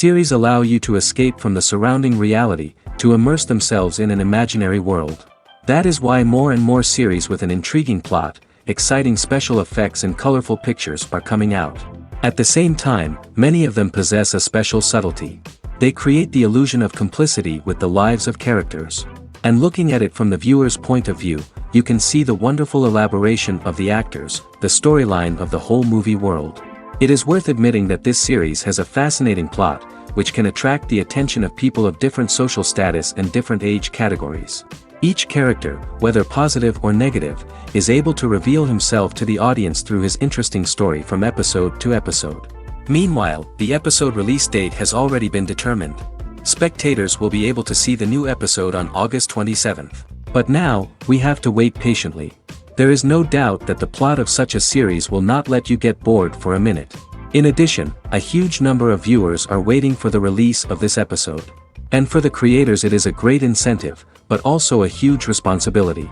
Series allow you to escape from the surrounding reality, to immerse themselves in an imaginary world. That is why more and more series with an intriguing plot, exciting special effects and colorful pictures are coming out. At the same time, many of them possess a special subtlety. They create the illusion of complicity with the lives of characters. And looking at it from the viewer's point of view, you can see the wonderful elaboration of the actors, the storyline of the whole movie world. It is worth admitting that this series has a fascinating plot, which can attract the attention of people of different social status and different age categories. Each character, whether positive or negative, is able to reveal himself to the audience through his interesting story from episode to episode. Meanwhile, the episode release date has already been determined. Spectators will be able to see the new episode on August 27th. But now, we have to wait patiently. There is no doubt that the plot of such a series will not let you get bored for a minute. In addition, a huge number of viewers are waiting for the release of this episode. And for the creators it is a great incentive, but also a huge responsibility.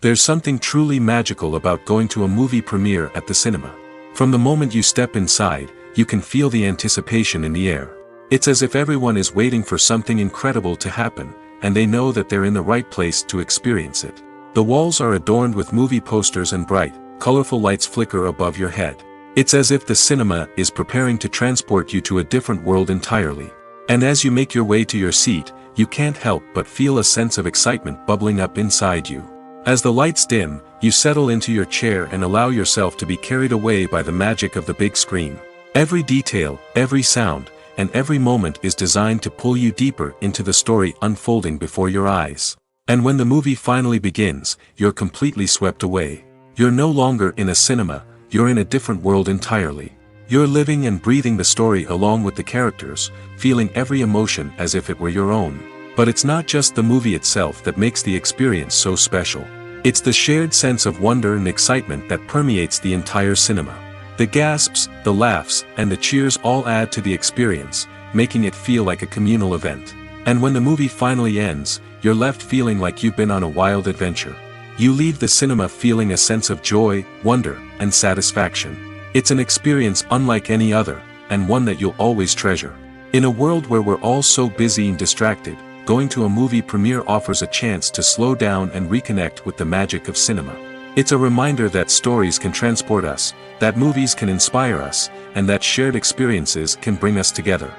There's something truly magical about going to a movie premiere at the cinema. From the moment you step inside, you can feel the anticipation in the air. It's as if everyone is waiting for something incredible to happen, and they know that they're in the right place to experience it. The walls are adorned with movie posters and bright, colorful lights flicker above your head. It's as if the cinema is preparing to transport you to a different world entirely. And as you make your way to your seat, you can't help but feel a sense of excitement bubbling up inside you. As the lights dim, you settle into your chair and allow yourself to be carried away by the magic of the big screen. Every detail, every sound, and every moment is designed to pull you deeper into the story unfolding before your eyes. And when the movie finally begins, you're completely swept away. You're no longer in a cinema, you're in a different world entirely. You're living and breathing the story along with the characters, feeling every emotion as if it were your own. But it's not just the movie itself that makes the experience so special. It's the shared sense of wonder and excitement that permeates the entire cinema. The gasps, the laughs, and the cheers all add to the experience, making it feel like a communal event. And when the movie finally ends, you're left feeling like you've been on a wild adventure. You leave the cinema feeling a sense of joy, wonder, and satisfaction. It's an experience unlike any other, and one that you'll always treasure. In a world where we're all so busy and distracted, going to a movie premiere offers a chance to slow down and reconnect with the magic of cinema. It's a reminder that stories can transport us, that movies can inspire us, and that shared experiences can bring us together.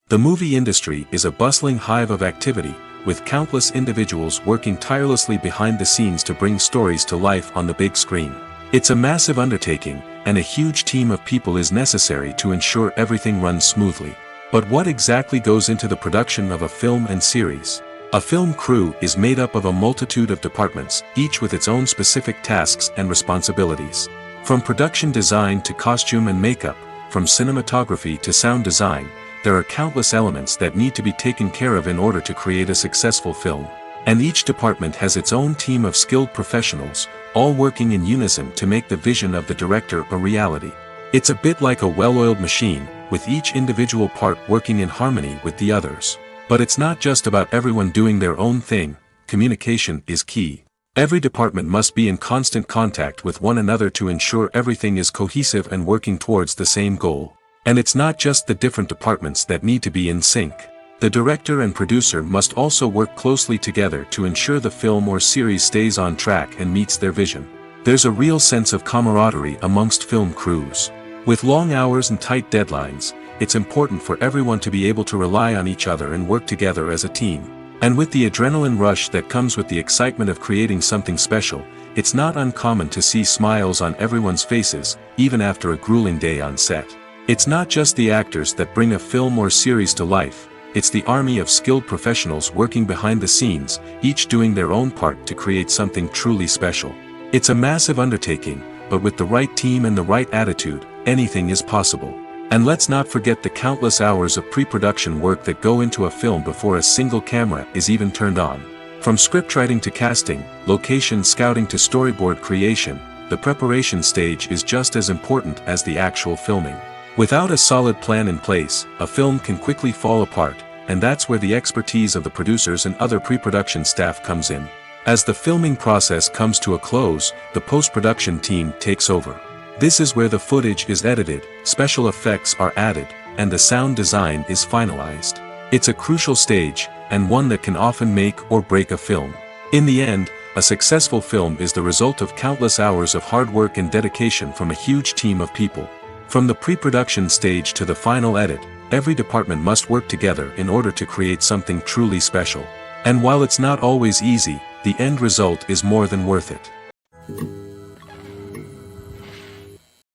The movie industry is a bustling hive of activity, with countless individuals working tirelessly behind the scenes to bring stories to life on the big screen. It's a massive undertaking, and a huge team of people is necessary to ensure everything runs smoothly. But what exactly goes into the production of a film and series? A film crew is made up of a multitude of departments, each with its own specific tasks and responsibilities. From production design to costume and makeup, from cinematography to sound design, there are countless elements that need to be taken care of in order to create a successful film. And each department has its own team of skilled professionals, all working in unison to make the vision of the director a reality. It's a bit like a well-oiled machine, with each individual part working in harmony with the others. But it's not just about everyone doing their own thing, communication is key. Every department must be in constant contact with one another to ensure everything is cohesive and working towards the same goal. And it's not just the different departments that need to be in sync. The director and producer must also work closely together to ensure the film or series stays on track and meets their vision. There's a real sense of camaraderie amongst film crews. With long hours and tight deadlines, it's important for everyone to be able to rely on each other and work together as a team. And with the adrenaline rush that comes with the excitement of creating something special, it's not uncommon to see smiles on everyone's faces, even after a grueling day on set. It's not just the actors that bring a film or series to life, it's the army of skilled professionals working behind the scenes, each doing their own part to create something truly special. It's a massive undertaking, but with the right team and the right attitude, anything is possible. And let's not forget the countless hours of pre-production work that go into a film before a single camera is even turned on. From scriptwriting to casting, location scouting to storyboard creation, the preparation stage is just as important as the actual filming. Without a solid plan in place, a film can quickly fall apart, and that's where the expertise of the producers and other pre-production staff comes in. As the filming process comes to a close, the post-production team takes over. This is where the footage is edited, special effects are added, and the sound design is finalized. It's a crucial stage, and one that can often make or break a film. In the end, a successful film is the result of countless hours of hard work and dedication from a huge team of people. From the pre-production stage to the final edit, every department must work together in order to create something truly special. And while it's not always easy, the end result is more than worth it.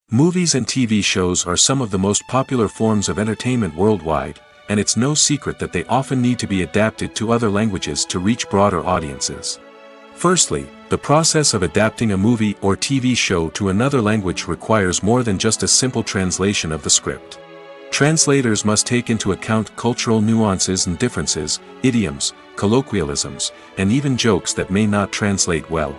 Movies and TV shows are some of the most popular forms of entertainment worldwide, and it's no secret that they often need to be adapted to other languages to reach broader audiences. Firstly, the process of adapting a movie or TV show to another language requires more than just a simple translation of the script. Translators must take into account cultural nuances and differences, idioms, colloquialisms, and even jokes that may not translate well.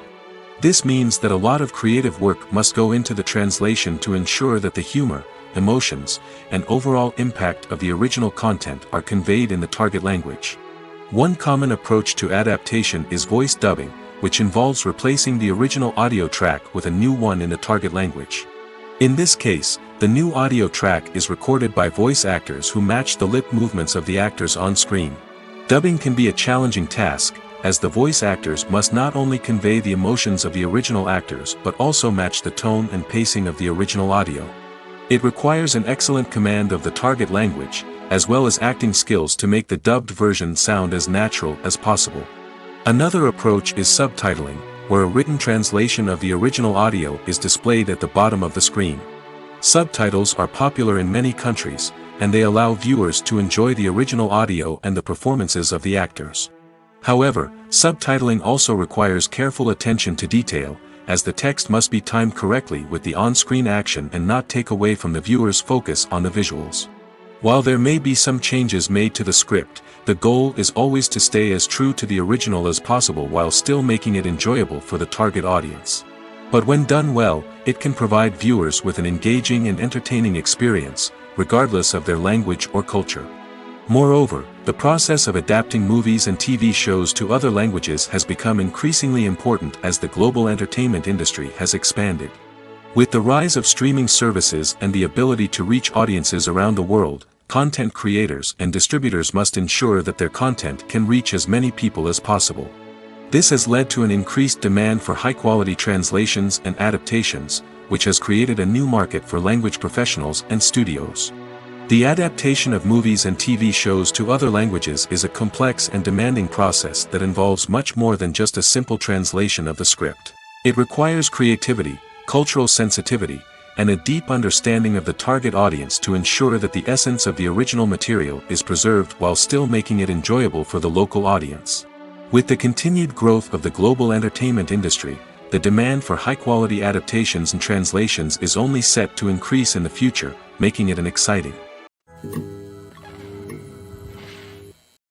This means that a lot of creative work must go into the translation to ensure that the humor, emotions, and overall impact of the original content are conveyed in the target language. One common approach to adaptation is voice dubbing, which involves replacing the original audio track with a new one in the target language. In this case, the new audio track is recorded by voice actors who match the lip movements of the actors on screen. Dubbing can be a challenging task, as the voice actors must not only convey the emotions of the original actors but also match the tone and pacing of the original audio. It requires an excellent command of the target language, as well as acting skills to make the dubbed version sound as natural as possible. Another approach is subtitling, where a written translation of the original audio is displayed at the bottom of the screen. Subtitles are popular in many countries, and they allow viewers to enjoy the original audio and the performances of the actors. However, subtitling also requires careful attention to detail, as the text must be timed correctly with the on-screen action and not take away from the viewer's focus on the visuals. While there may be some changes made to the script, the goal is always to stay as true to the original as possible while still making it enjoyable for the target audience. But when done well, it can provide viewers with an engaging and entertaining experience, regardless of their language or culture. Moreover, the process of adapting movies and TV shows to other languages has become increasingly important as the global entertainment industry has expanded. With the rise of streaming services and the ability to reach audiences around the world, content creators and distributors must ensure that their content can reach as many people as possible. This has led to an increased demand for high-quality translations and adaptations, which has created a new market for language professionals and studios. The adaptation of movies and TV shows to other languages is a complex and demanding process that involves much more than just a simple translation of the script. It requires creativity, cultural sensitivity, and a deep understanding of the target audience to ensure that the essence of the original material is preserved while still making it enjoyable for the local audience. With the continued growth of the global entertainment industry, the demand for high-quality adaptations and translations is only set to increase in the future, making it an exciting.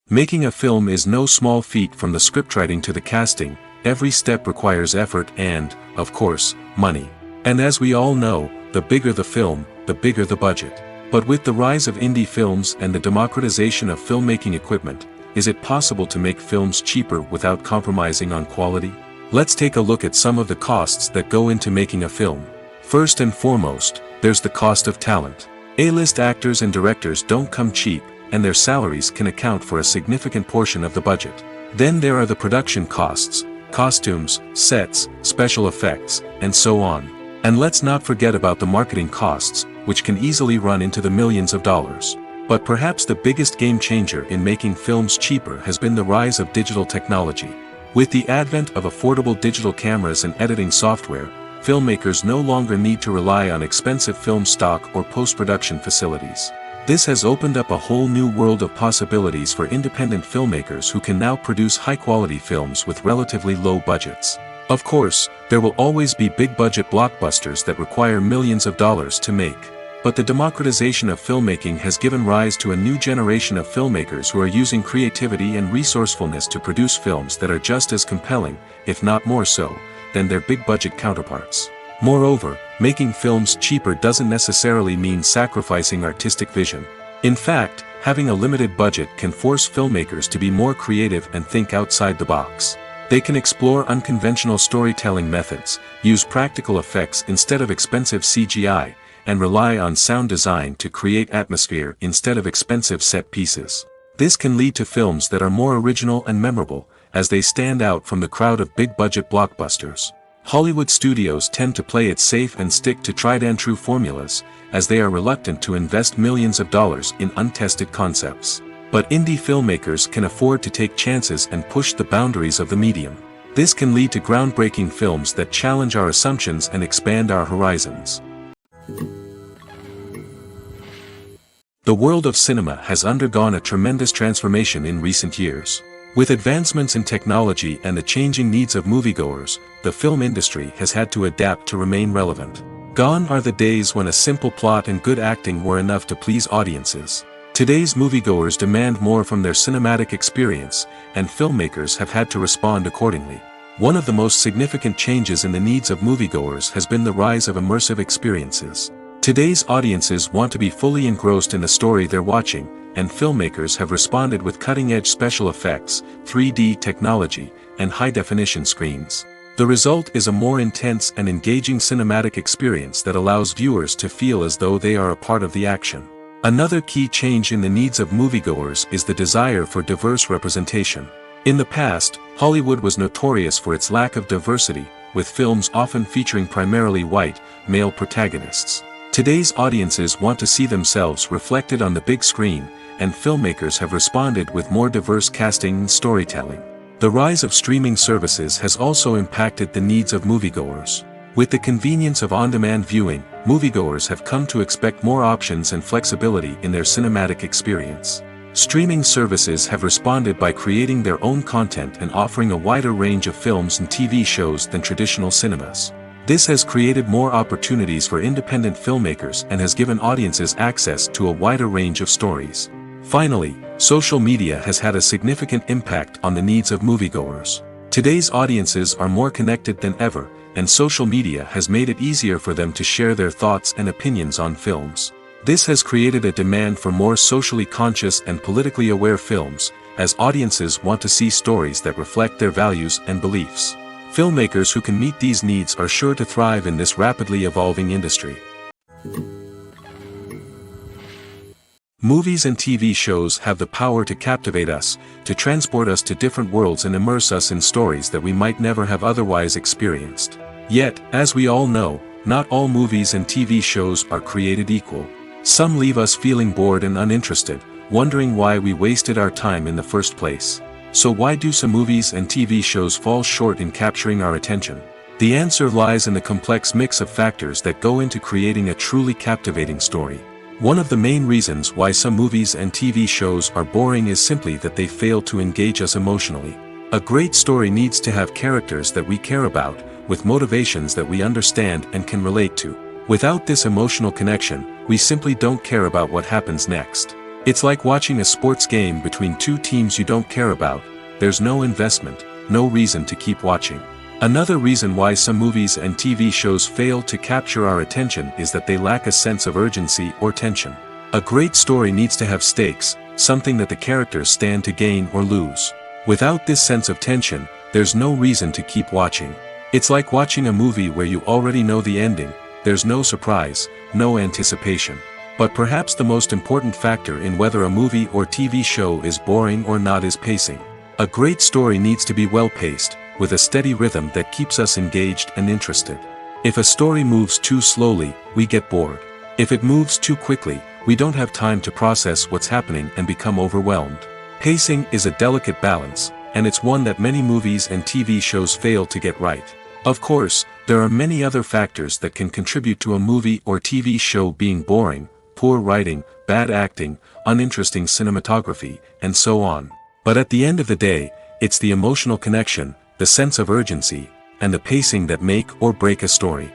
Making a film is no small feat. From the scriptwriting to the casting, every step requires effort and, of course, money. And as we all know, the bigger the film, the bigger the budget. But with the rise of indie films and the democratization of filmmaking equipment, is it possible to make films cheaper without compromising on quality? Let's take a look at some of the costs that go into making a film. First and foremost, there's the cost of talent. A-list actors and directors don't come cheap, and their salaries can account for a significant portion of the budget. Then there are the production costs, costumes, sets, special effects, and so on. And let's not forget about the marketing costs, which can easily run into the millions of dollars. But perhaps the biggest game changer in making films cheaper has been the rise of digital technology. With the advent of affordable digital cameras and editing software, filmmakers no longer need to rely on expensive film stock or post-production facilities. This has opened up a whole new world of possibilities for independent filmmakers who can now produce high-quality films with relatively low budgets. Of course, there will always be big-budget blockbusters that require millions of dollars to make. But the democratization of filmmaking has given rise to a new generation of filmmakers who are using creativity and resourcefulness to produce films that are just as compelling, if not more so, than their big-budget counterparts. Moreover, making films cheaper doesn't necessarily mean sacrificing artistic vision. In fact, having a limited budget can force filmmakers to be more creative and think outside the box. They can explore unconventional storytelling methods, use practical effects instead of expensive CGI, and rely on sound design to create atmosphere instead of expensive set pieces. This can lead to films that are more original and memorable, as they stand out from the crowd of big-budget blockbusters. Hollywood studios tend to play it safe and stick to tried-and-true formulas, as they are reluctant to invest millions of dollars in untested concepts. But indie filmmakers can afford to take chances and push the boundaries of the medium. This can lead to groundbreaking films that challenge our assumptions and expand our horizons. The world of cinema has undergone a tremendous transformation in recent years. With advancements in technology and the changing needs of moviegoers, the film industry has had to adapt to remain relevant. Gone are the days when a simple plot and good acting were enough to please audiences. Today's moviegoers demand more from their cinematic experience, and filmmakers have had to respond accordingly. One of the most significant changes in the needs of moviegoers has been the rise of immersive experiences. Today's audiences want to be fully engrossed in the story they're watching, and filmmakers have responded with cutting-edge special effects, 3D technology, and high-definition screens. The result is a more intense and engaging cinematic experience that allows viewers to feel as though they are a part of the action. Another key change in the needs of moviegoers is the desire for diverse representation. In the past, Hollywood was notorious for its lack of diversity, with films often featuring primarily white, male protagonists. Today's audiences want to see themselves reflected on the big screen, and filmmakers have responded with more diverse casting and storytelling. The rise of streaming services has also impacted the needs of moviegoers. With the convenience of on-demand viewing, moviegoers have come to expect more options and flexibility in their cinematic experience. Streaming services have responded by creating their own content and offering a wider range of films and TV shows than traditional cinemas. This has created more opportunities for independent filmmakers and has given audiences access to a wider range of stories. Finally, social media has had a significant impact on the needs of moviegoers. Today's audiences are more connected than ever, and social media has made it easier for them to share their thoughts and opinions on films. This has created a demand for more socially conscious and politically aware films, as audiences want to see stories that reflect their values and beliefs. Filmmakers who can meet these needs are sure to thrive in this rapidly evolving industry. Movies and TV shows have the power to captivate us, to transport us to different worlds and immerse us in stories that we might never have otherwise experienced. Yet, as we all know, not all movies and TV shows are created equal. Some leave us feeling bored and uninterested, wondering why we wasted our time in the first place. So why do some movies and TV shows fall short in capturing our attention? The answer lies in the complex mix of factors that go into creating a truly captivating story. One of the main reasons why some movies and TV shows are boring is simply that they fail to engage us emotionally. A great story needs to have characters that we care about, with motivations that we understand and can relate to. Without this emotional connection, we simply don't care about what happens next. It's like watching a sports game between two teams you don't care about. There's no investment, no reason to keep watching. Another reason why some movies and TV shows fail to capture our attention is that they lack a sense of urgency or tension. A great story needs to have stakes, something that the characters stand to gain or lose. Without this sense of tension, there's no reason to keep watching. It's like watching a movie where you already know the ending. There's no surprise, no anticipation. But perhaps the most important factor in whether a movie or TV show is boring or not is pacing. A great story needs to be well-paced, with a steady rhythm that keeps us engaged and interested. If a story moves too slowly, we get bored. If it moves too quickly, we don't have time to process what's happening and become overwhelmed. Pacing is a delicate balance, and it's one that many movies and TV shows fail to get right. Of course, there are many other factors that can contribute to a movie or TV show being boring: poor writing, bad acting, uninteresting cinematography, and so on. But at the end of the day, it's the emotional connection, the sense of urgency, and the pacing that make or break a story.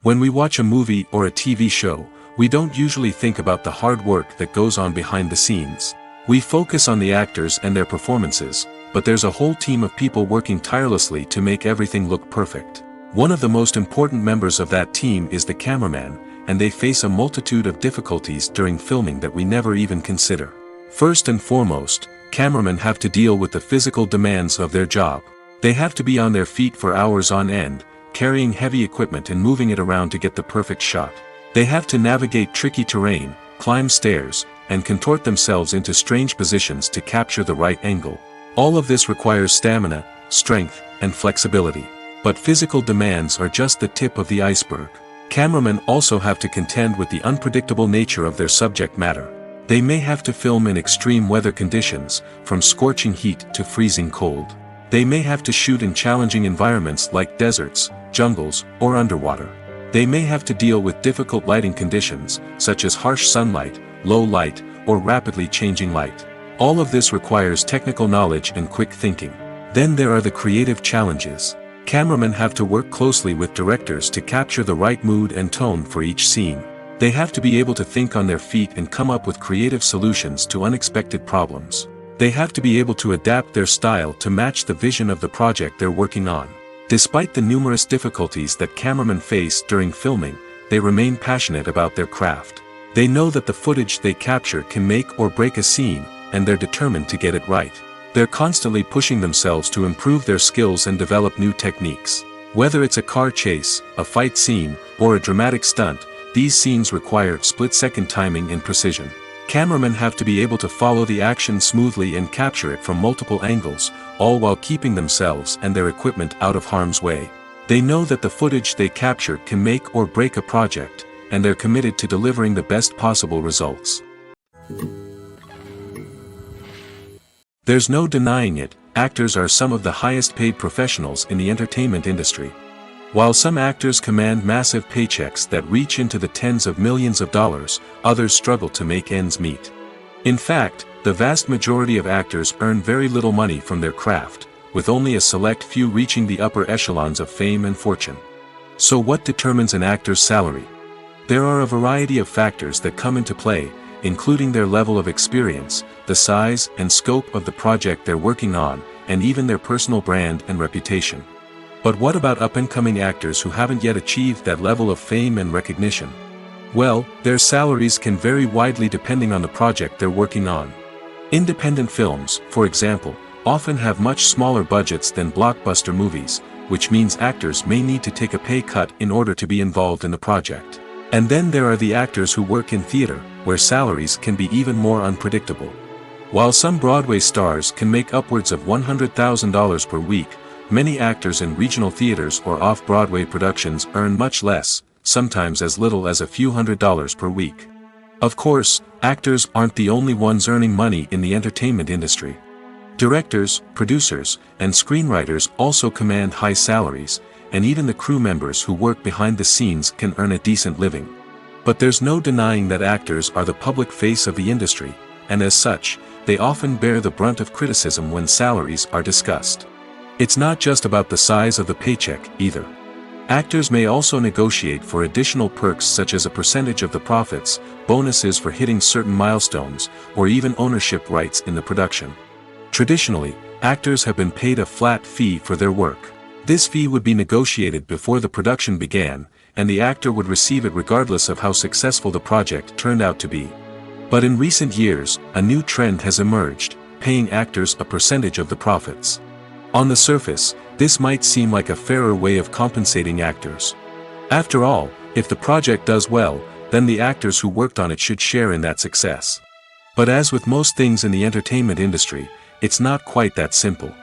When we watch a movie or a TV show, we don't usually think about the hard work that goes on behind the scenes. We focus on the actors and their performances, but there's a whole team of people working tirelessly to make everything look perfect. One of the most important members of that team is the cameraman, and they face a multitude of difficulties during filming that we never even consider. First and foremost, cameramen have to deal with the physical demands of their job. They have to be on their feet for hours on end, carrying heavy equipment and moving it around to get the perfect shot. They have to navigate tricky terrain, climb stairs, and contort themselves into strange positions to capture the right angle. All of this requires stamina, strength, and flexibility. But physical demands are just the tip of the iceberg. Cameramen also have to contend with the unpredictable nature of their subject matter. They may have to film in extreme weather conditions, from scorching heat to freezing cold. They may have to shoot in challenging environments like deserts, jungles, or underwater. They may have to deal with difficult lighting conditions, such as harsh sunlight, low light, or rapidly changing light. All of this requires technical knowledge and quick thinking. Then there are the creative challenges. Cameramen have to work closely with directors to capture the right mood and tone for each scene. They have to be able to think on their feet and come up with creative solutions to unexpected problems. They have to be able to adapt their style to match the vision of the project they're working on. Despite the numerous difficulties that cameramen face during filming, they remain passionate about their craft. They know that the footage they capture can make or break a scene, and they're determined to get it right. They're constantly pushing themselves to improve their skills and develop new techniques. Whether it's a car chase, a fight scene, or a dramatic stunt, these scenes require split-second timing and precision. Cameramen have to be able to follow the action smoothly and capture it from multiple angles, all while keeping themselves and their equipment out of harm's way. They know that the footage they capture can make or break a project, and they're committed to delivering the best possible results. There's no denying it, actors are some of the highest paid professionals in the entertainment industry. While some actors command massive paychecks that reach into the tens of millions of dollars, others struggle to make ends meet. In fact, the vast majority of actors earn very little money from their craft, with only a select few reaching the upper echelons of fame and fortune. So what determines an actor's salary? There are a variety of factors that come into play, including their level of experience, the size and scope of the project they're working on, and even their personal brand and reputation. But what about up-and-coming actors who haven't yet achieved that level of fame and recognition? Well, their salaries can vary widely depending on the project they're working on. Independent films, for example, often have much smaller budgets than blockbuster movies, which means actors may need to take a pay cut in order to be involved in the project. And then there are the actors who work in theater, where salaries can be even more unpredictable. While some Broadway stars can make upwards of $100,000 per week, many actors in regional theaters or off-Broadway productions earn much less, sometimes as little as a few $100s per week. Of course, actors aren't the only ones earning money in the entertainment industry. Directors, producers, and screenwriters also command high salaries, and even the crew members who work behind the scenes can earn a decent living. But there's no denying that actors are the public face of the industry, and as such, they often bear the brunt of criticism when salaries are discussed. It's not just about the size of the paycheck, either. Actors may also negotiate for additional perks such as a percentage of the profits, bonuses for hitting certain milestones, or even ownership rights in the production. Traditionally, actors have been paid a flat fee for their work. This fee would be negotiated before the production began, and the actor would receive it regardless of how successful the project turned out to be. But in recent years, a new trend has emerged, paying actors a percentage of the profits. On the surface, this might seem like a fairer way of compensating actors. After all, if the project does well, then the actors who worked on it should share in that success. But as with most things in the entertainment industry, it's not quite that simple.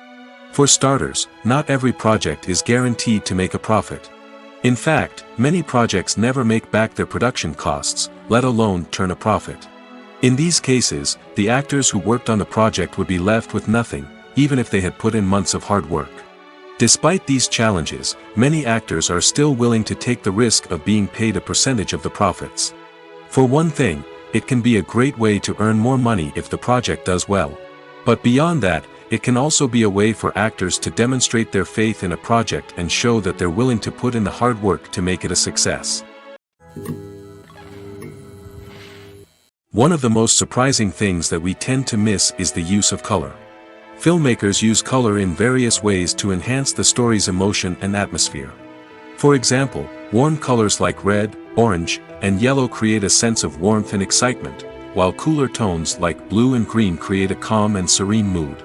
For starters, not every project is guaranteed to make a profit. In fact, many projects never make back their production costs, let alone turn a profit. In these cases, the actors who worked on the project would be left with nothing, even if they had put in months of hard work. Despite these challenges, many actors are still willing to take the risk of being paid a percentage of the profits. For one thing, it can be a great way to earn more money if the project does well. But beyond that, it can also be a way for actors to demonstrate their faith in a project and show that they're willing to put in the hard work to make it a success. One of the most surprising things that we tend to miss is the use of color. Filmmakers use color in various ways to enhance the story's emotion and atmosphere. For example, warm colors like red, orange, and yellow create a sense of warmth and excitement, while cooler tones like blue and green create a calm and serene mood.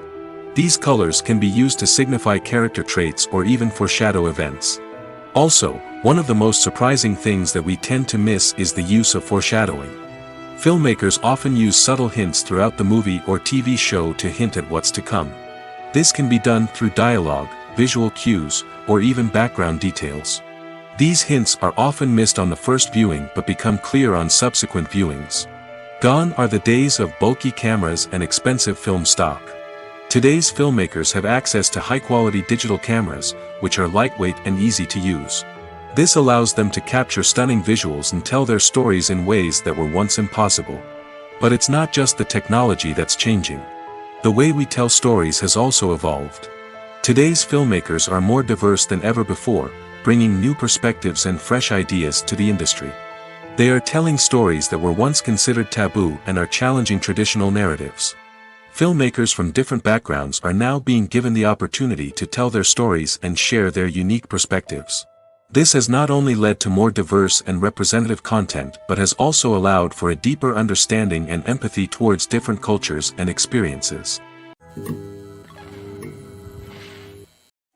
These colors can be used to signify character traits or even foreshadow events. Also, one of the most surprising things that we tend to miss is the use of foreshadowing. Filmmakers often use subtle hints throughout the movie or TV show to hint at what's to come. This can be done through dialogue, visual cues, or even background details. These hints are often missed on the first viewing but become clear on subsequent viewings. Gone are the days of bulky cameras and expensive film stock. Today's filmmakers have access to high-quality digital cameras, which are lightweight and easy to use. This allows them to capture stunning visuals and tell their stories in ways that were once impossible. But it's not just the technology that's changing. The way we tell stories has also evolved. Today's filmmakers are more diverse than ever before, bringing new perspectives and fresh ideas to the industry. They are telling stories that were once considered taboo and are challenging traditional narratives. Filmmakers from different backgrounds are now being given the opportunity to tell their stories and share their unique perspectives. This has not only led to more diverse and representative content but has also allowed for a deeper understanding and empathy towards different cultures and experiences.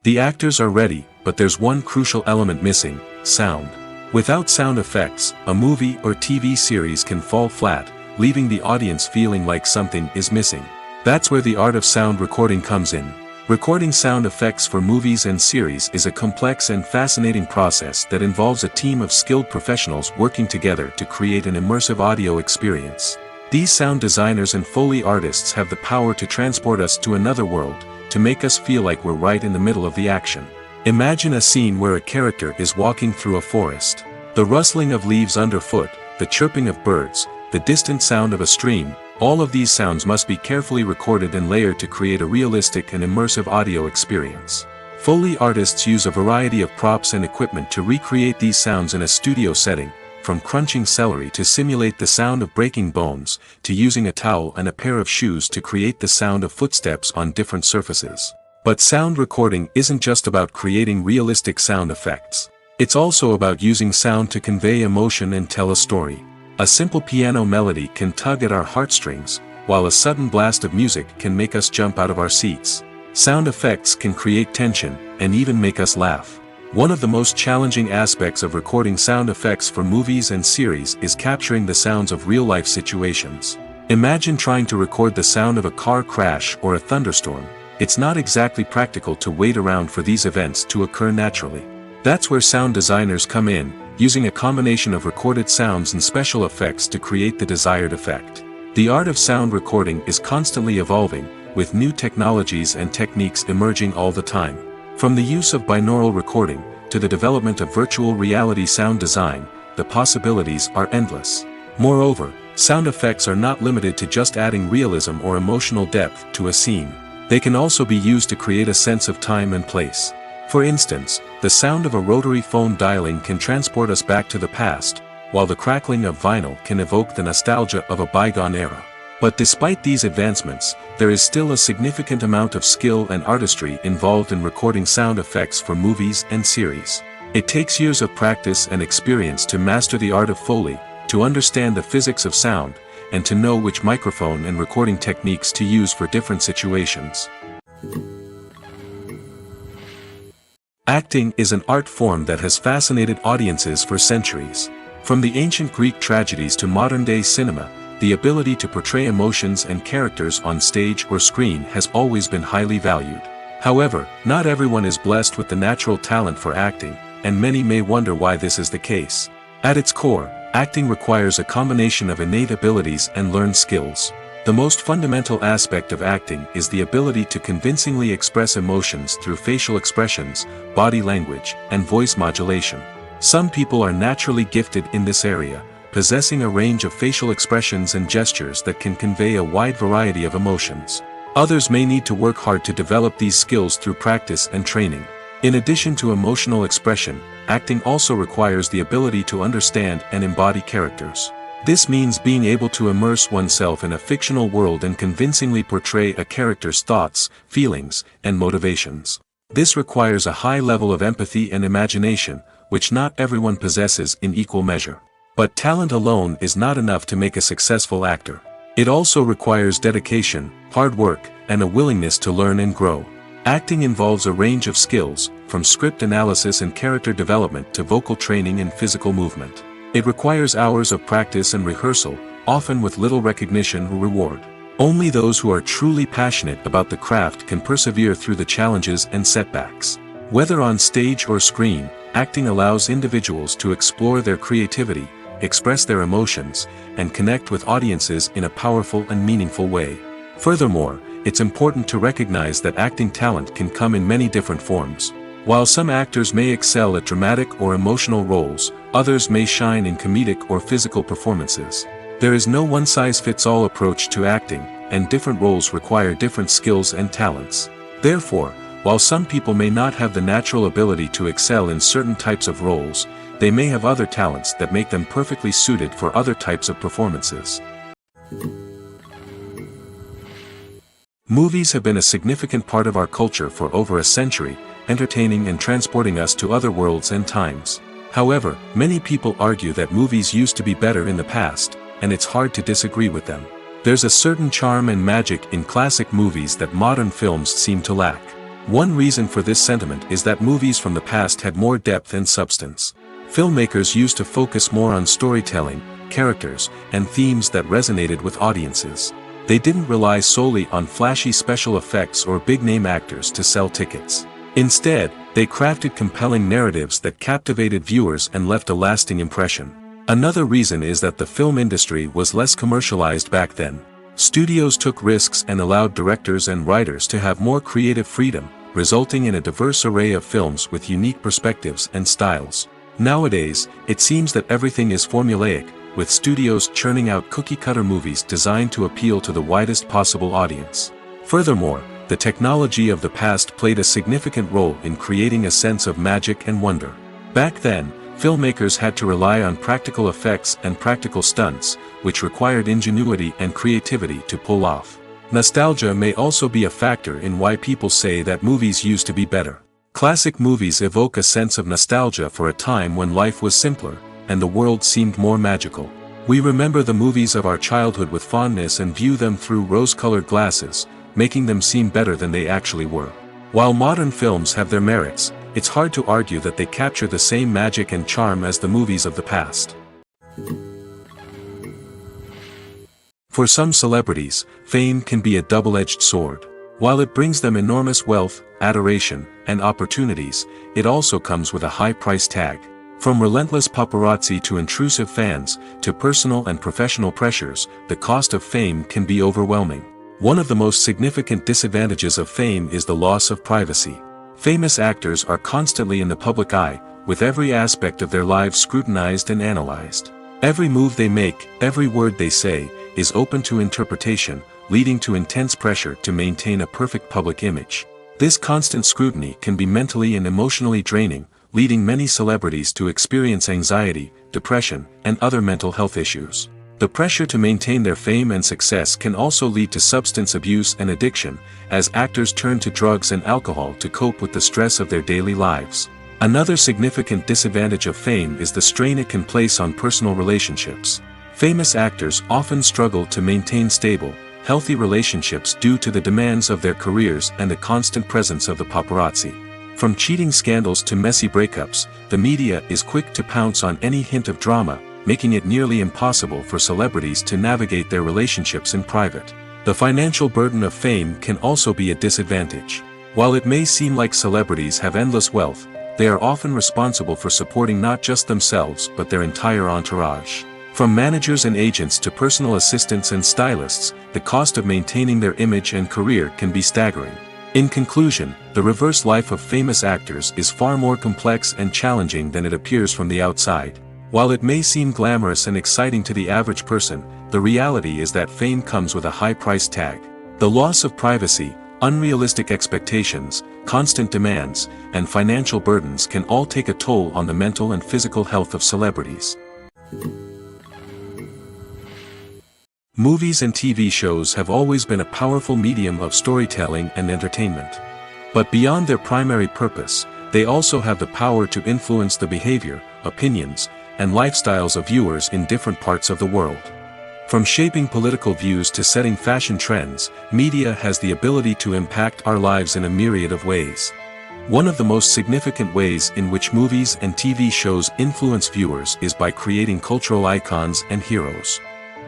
The actors are ready, but there's one crucial element missing: sound. Without sound effects, a movie or TV series can fall flat, leaving the audience feeling like something is missing. That's where the art of sound recording comes in. Recording sound effects for movies and series is a complex and fascinating process that involves a team of skilled professionals working together to create an immersive audio experience. These sound designers and Foley artists have the power to transport us to another world, to make us feel like we're right in the middle of the action. Imagine a scene where a character is walking through a forest. The rustling of leaves underfoot, the chirping of birds, the distant sound of a stream, all of these sounds must be carefully recorded and layered to create a realistic and immersive audio experience. Foley artists use a variety of props and equipment to recreate these sounds in a studio setting, from crunching celery to simulate the sound of breaking bones, to using a towel and a pair of shoes to create the sound of footsteps on different surfaces. But sound recording isn't just about creating realistic sound effects. It's also about using sound to convey emotion and tell a story. A simple piano melody can tug at our heartstrings, while a sudden blast of music can make us jump out of our seats. Sound effects can create tension, and even make us laugh. One of the most challenging aspects of recording sound effects for movies and series is capturing the sounds of real-life situations. Imagine trying to record the sound of a car crash or a thunderstorm. It's not exactly practical to wait around for these events to occur naturally. That's where sound designers come in, using a combination of recorded sounds and special effects to create the desired effect. The art of sound recording is constantly evolving, with new technologies and techniques emerging all the time. From the use of binaural recording, to the development of virtual reality sound design, the possibilities are endless. Moreover, sound effects are not limited to just adding realism or emotional depth to a scene. They can also be used to create a sense of time and place. For instance, the sound of a rotary phone dialing can transport us back to the past, while the crackling of vinyl can evoke the nostalgia of a bygone era. But despite these advancements, there is still a significant amount of skill and artistry involved in recording sound effects for movies and series. It takes years of practice and experience to master the art of Foley, to understand the physics of sound, and to know which microphone and recording techniques to use for different situations. Acting is an art form that has fascinated audiences for centuries. From the ancient Greek tragedies to modern-day cinema, the ability to portray emotions and characters on stage or screen has always been highly valued. However, not everyone is blessed with the natural talent for acting, and many may wonder why this is the case. At its core, acting requires a combination of innate abilities and learned skills. The most fundamental aspect of acting is the ability to convincingly express emotions through facial expressions, body language, and voice modulation. Some people are naturally gifted in this area, possessing a range of facial expressions and gestures that can convey a wide variety of emotions. Others may need to work hard to develop these skills through practice and training. In addition to emotional expression, acting also requires the ability to understand and embody characters. This means being able to immerse oneself in a fictional world and convincingly portray a character's thoughts, feelings, and motivations. This requires a high level of empathy and imagination, which not everyone possesses in equal measure. But talent alone is not enough to make a successful actor. It also requires dedication, hard work, and a willingness to learn and grow. Acting involves a range of skills, from script analysis and character development to vocal training and physical movement. It requires hours of practice and rehearsal, often with little recognition or reward. Only those who are truly passionate about the craft can persevere through the challenges and setbacks. Whether on stage or screen, acting allows individuals to explore their creativity, express their emotions, and connect with audiences in a powerful and meaningful way. Furthermore, it's important to recognize that acting talent can come in many different forms. While some actors may excel at dramatic or emotional roles, others may shine in comedic or physical performances. There is no one-size-fits-all approach to acting, and different roles require different skills and talents. Therefore, while some people may not have the natural ability to excel in certain types of roles, they may have other talents that make them perfectly suited for other types of performances. Movies have been a significant part of our culture for over a century, entertaining and transporting us to other worlds and times. However, many people argue that movies used to be better in the past, and it's hard to disagree with them. There's a certain charm and magic in classic movies that modern films seem to lack. One reason for this sentiment is that movies from the past had more depth and substance. Filmmakers used to focus more on storytelling, characters, and themes that resonated with audiences. They didn't rely solely on flashy special effects or big-name actors to sell tickets. Instead, they crafted compelling narratives that captivated viewers and left a lasting impression. Another reason is that the film industry was less commercialized back then. Studios took risks and allowed directors and writers to have more creative freedom, resulting in a diverse array of films with unique perspectives and styles. Nowadays, it seems that everything is formulaic, with studios churning out cookie-cutter movies designed to appeal to the widest possible audience. Furthermore, the technology of the past played a significant role in creating a sense of magic and wonder. Back then, filmmakers had to rely on practical effects and practical stunts, which required ingenuity and creativity to pull off. Nostalgia may also be a factor in why people say that movies used to be better. Classic movies evoke a sense of nostalgia for a time when life was simpler, and the world seemed more magical. We remember the movies of our childhood with fondness and view them through rose-colored glasses, making them seem better than they actually were. While modern films have their merits, it's hard to argue that they capture the same magic and charm as the movies of the past. For some celebrities, fame can be a double-edged sword. While it brings them enormous wealth, adoration, and opportunities, it also comes with a high price tag. From relentless paparazzi to intrusive fans, to personal and professional pressures, the cost of fame can be overwhelming. One of the most significant disadvantages of fame is the loss of privacy. Famous actors are constantly in the public eye, with every aspect of their lives scrutinized and analyzed. Every move they make, every word they say, is open to interpretation, leading to intense pressure to maintain a perfect public image. This constant scrutiny can be mentally and emotionally draining, leading many celebrities to experience anxiety, depression, and other mental health issues. The pressure to maintain their fame and success can also lead to substance abuse and addiction, as actors turn to drugs and alcohol to cope with the stress of their daily lives. Another significant disadvantage of fame is the strain it can place on personal relationships. Famous actors often struggle to maintain stable, healthy relationships due to the demands of their careers and the constant presence of the paparazzi. From cheating scandals to messy breakups, the media is quick to pounce on any hint of drama, making it nearly impossible for celebrities to navigate their relationships in private. The financial burden of fame can also be a disadvantage. While it may seem like celebrities have endless wealth, they are often responsible for supporting not just themselves but their entire entourage. From managers and agents to personal assistants and stylists, the cost of maintaining their image and career can be staggering. In conclusion, the reverse life of famous actors is far more complex and challenging than it appears from the outside. While it may seem glamorous and exciting to the average person, the reality is that fame comes with a high price tag. The loss of privacy, unrealistic expectations, constant demands, and financial burdens can all take a toll on the mental and physical health of celebrities. Movies and TV shows have always been a powerful medium of storytelling and entertainment. But beyond their primary purpose, they also have the power to influence the behavior, opinions, and lifestyles of viewers in different parts of the world. From shaping political views to setting fashion trends, media has the ability to impact our lives in a myriad of ways. One of the most significant ways in which movies and TV shows influence viewers is by creating cultural icons and heroes.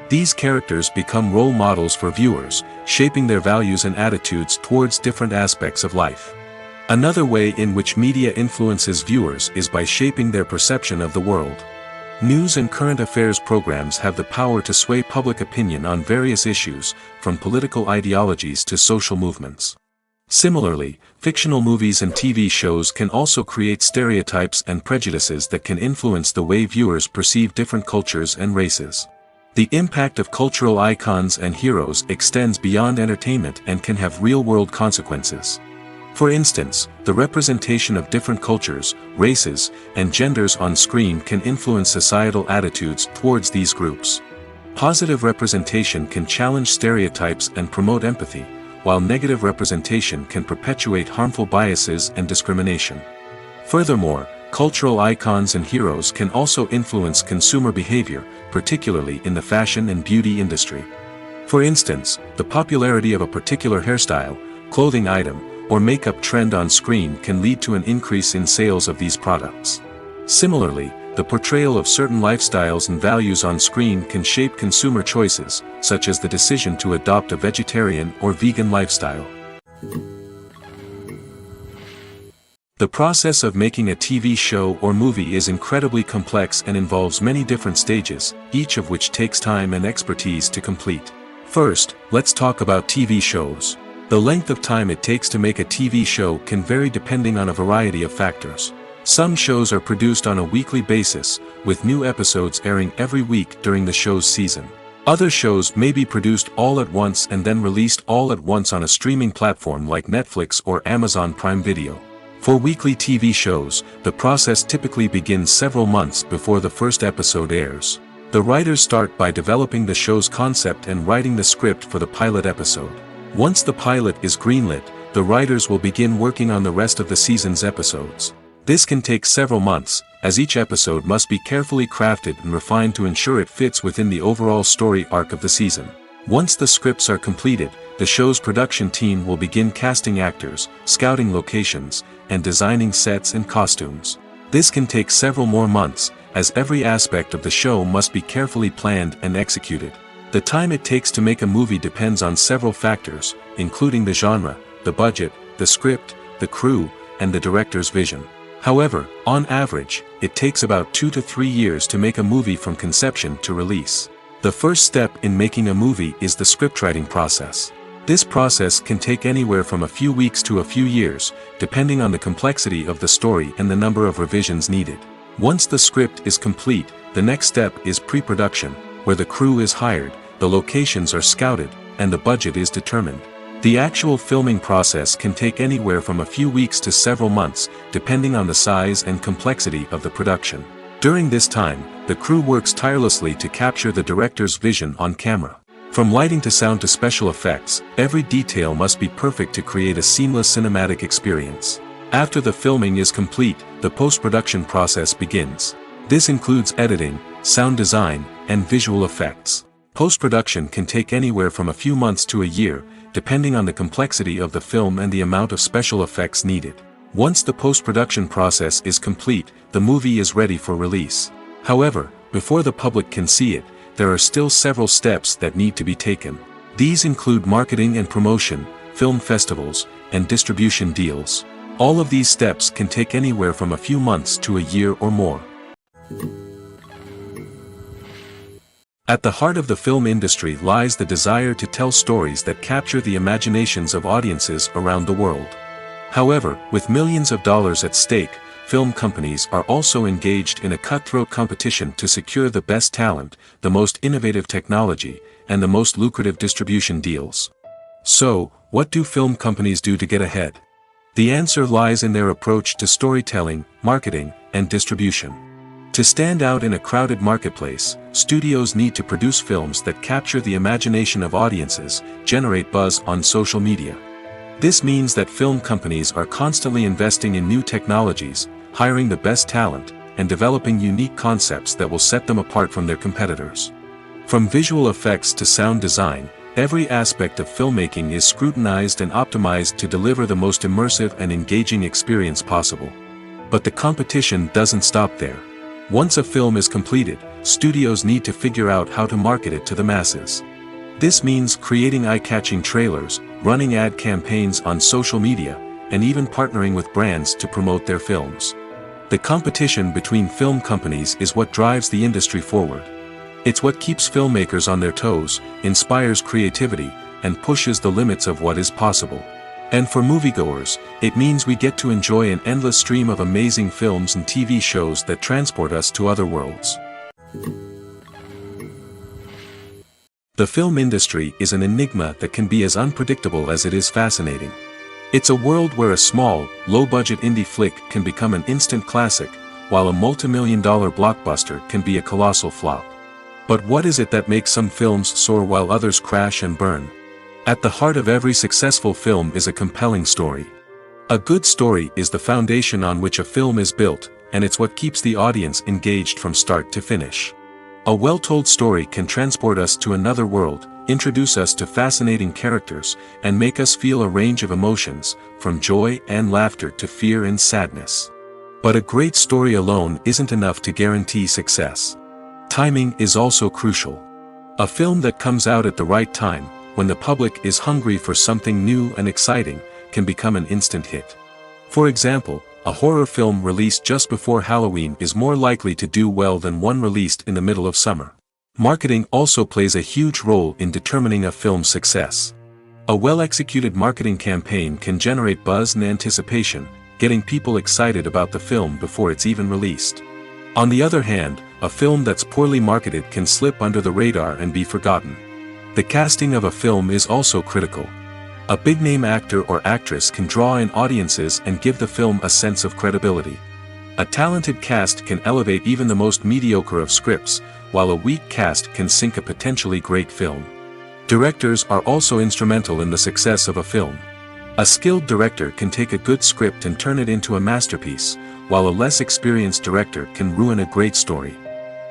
These characters become role models for viewers, shaping their values and attitudes towards different aspects of life. Another way in which media influences viewers is by shaping their perception of the world. News and current affairs programs have the power to sway public opinion on various issues, from political ideologies to social movements. Similarly, fictional movies and TV shows can also create stereotypes and prejudices that can influence the way viewers perceive different cultures and races. The impact of cultural icons and heroes extends beyond entertainment and can have real-world consequences. For instance, the representation of different cultures, races, and genders on screen can influence societal attitudes towards these groups. Positive representation can challenge stereotypes and promote empathy, while negative representation can perpetuate harmful biases and discrimination. Furthermore, cultural icons and heroes can also influence consumer behavior, particularly in the fashion and beauty industry. For instance, the popularity of a particular hairstyle, clothing item, or makeup trend on screen can lead to an increase in sales of these products. Similarly, the portrayal of certain lifestyles and values on screen can shape consumer choices, such as the decision to adopt a vegetarian or vegan lifestyle. The process of making a TV show or movie is incredibly complex and involves many different stages, each of which takes time and expertise to complete. First, let's talk about TV shows. The length of time it takes to make a TV show can vary depending on a variety of factors. Some shows are produced on a weekly basis, with new episodes airing every week during the show's season. Other shows may be produced all at once and then released all at once on a streaming platform like Netflix or Amazon Prime Video. For weekly TV shows, the process typically begins several months before the first episode airs. The writers start by developing the show's concept and writing the script for the pilot episode. Once the pilot is greenlit, the writers will begin working on the rest of the season's episodes. This can take several months, as each episode must be carefully crafted and refined to ensure it fits within the overall story arc of the season. Once the scripts are completed, the show's production team will begin casting actors, scouting locations, and designing sets and costumes. This can take several more months, as every aspect of the show must be carefully planned and executed. The time it takes to make a movie depends on several factors, including the genre, the budget, the script, the crew, and the director's vision. However, on average, it takes about 2 to 3 years to make a movie from conception to release. The first step in making a movie is the scriptwriting process. This process can take anywhere from a few weeks to a few years, depending on the complexity of the story and the number of revisions needed. Once the script is complete, the next step is pre-production, where the crew is hired, the locations are scouted, and the budget is determined. The actual filming process can take anywhere from a few weeks to several months, depending on the size and complexity of the production. During this time, the crew works tirelessly to capture the director's vision on camera. From lighting to sound to special effects, every detail must be perfect to create a seamless cinematic experience. After the filming is complete, the post-production process begins. This includes editing, sound design, and visual effects. Post-production can take anywhere from a few months to a year, depending on the complexity of the film and the amount of special effects needed. Once the post-production process is complete, the movie is ready for release. However, before the public can see it, there are still several steps that need to be taken. These include marketing and promotion, film festivals, and distribution deals. All of these steps can take anywhere from a few months to a year or more. At the heart of the film industry lies the desire to tell stories that capture the imaginations of audiences around the world. However, with millions of dollars at stake, film companies are also engaged in a cutthroat competition to secure the best talent, the most innovative technology, and the most lucrative distribution deals. So, what do film companies do to get ahead? The answer lies in their approach to storytelling, marketing, and distribution. To stand out in a crowded marketplace, studios need to produce films that capture the imagination of audiences, generate buzz on social media. This means that film companies are constantly investing in new technologies, hiring the best talent, and developing unique concepts that will set them apart from their competitors. From visual effects to sound design, every aspect of filmmaking is scrutinized and optimized to deliver the most immersive and engaging experience possible. But the competition doesn't stop there. Once a film is completed, studios need to figure out how to market it to the masses. This means creating eye-catching trailers, running ad campaigns on social media, and even partnering with brands to promote their films. The competition between film companies is what drives the industry forward. It's what keeps filmmakers on their toes, inspires creativity, and pushes the limits of what is possible. And for moviegoers, it means we get to enjoy an endless stream of amazing films and TV shows that transport us to other worlds. The film industry is an enigma that can be as unpredictable as it is fascinating. It's a world where a small, low-budget indie flick can become an instant classic, while a multi-million-dollar blockbuster can be a colossal flop. But what is it that makes some films soar while others crash and burn? At the heart of every successful film is a compelling story. A good story is the foundation on which a film is built, and it's what keeps the audience engaged from start to finish. A well-told story can transport us to another world, introduce us to fascinating characters, and make us feel a range of emotions, from joy and laughter to fear and sadness. But a great story alone isn't enough to guarantee success. Timing is also crucial. A film that comes out at the right time, when the public is hungry for something new and exciting, can become an instant hit. For example, a horror film released just before Halloween is more likely to do well than one released in the middle of summer. Marketing also plays a huge role in determining a film's success. A well-executed marketing campaign can generate buzz and anticipation, getting people excited about the film before it's even released. On the other hand, a film that's poorly marketed can slip under the radar and be forgotten. The casting of a film is also critical. A big-name actor or actress can draw in audiences and give the film a sense of credibility. A talented cast can elevate even the most mediocre of scripts, while a weak cast can sink a potentially great film. Directors are also instrumental in the success of a film. A skilled director can take a good script and turn it into a masterpiece, while a less experienced director can ruin a great story.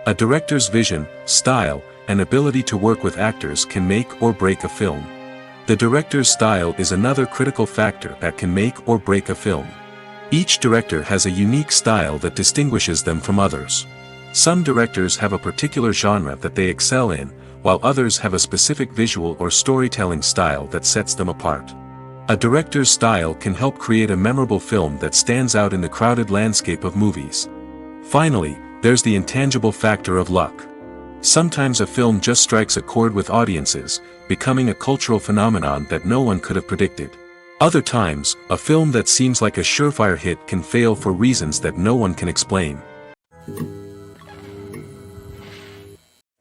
A director's vision, style, and ability to work with actors can make or break a film. The director's style is another critical factor that can make or break a film. Each director has a unique style that distinguishes them from others. Some directors have a particular genre that they excel in, while others have a specific visual or storytelling style that sets them apart. A director's style can help create a memorable film that stands out in the crowded landscape of movies. Finally, there's the intangible factor of luck. Sometimes a film just strikes a chord with audiences, becoming a cultural phenomenon that no one could have predicted. Other times, a film that seems like a surefire hit can fail for reasons that no one can explain.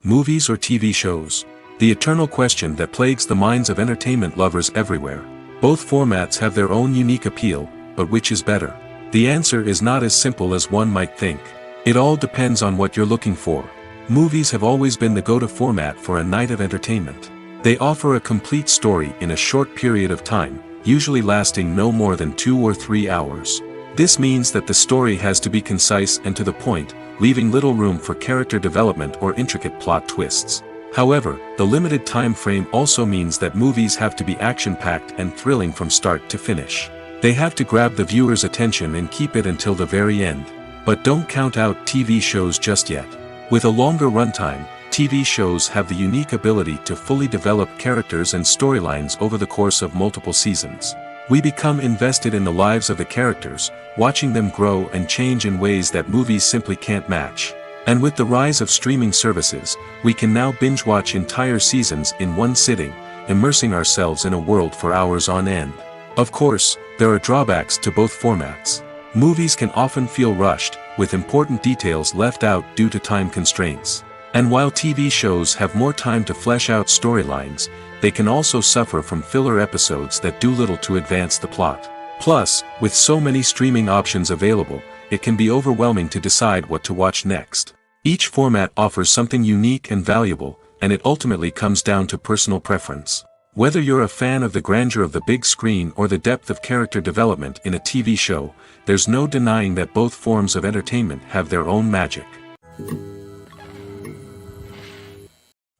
Movies or TV shows? The eternal question that plagues the minds of entertainment lovers everywhere. Both formats have their own unique appeal, but which is better? The answer is not as simple as one might think. It all depends on what you're looking for. Movies have always been the go-to format for a night of entertainment. They offer a complete story in a short period of time, usually lasting no more than 2 or 3 hours. This means that the story has to be concise and to the point, leaving little room for character development or intricate plot twists. However, the limited time frame also means that movies have to be action-packed and thrilling from start to finish. They have to grab the viewer's attention and keep it until the very end. But don't count out TV shows just yet. With a longer runtime, TV shows have the unique ability to fully develop characters and storylines over the course of multiple seasons. We become invested in the lives of the characters, watching them grow and change in ways that movies simply can't match. And with the rise of streaming services, we can now binge-watch entire seasons in one sitting, immersing ourselves in a world for hours on end. Of course, there are drawbacks to both formats. Movies can often feel rushed, with important details left out due to time constraints. And while TV shows have more time to flesh out storylines, they can also suffer from filler episodes that do little to advance the plot. Plus, with so many streaming options available, it can be overwhelming to decide what to watch next. Each format offers something unique and valuable, and it ultimately comes down to personal preference. Whether you're a fan of the grandeur of the big screen or the depth of character development in a TV show, there's no denying that both forms of entertainment have their own magic.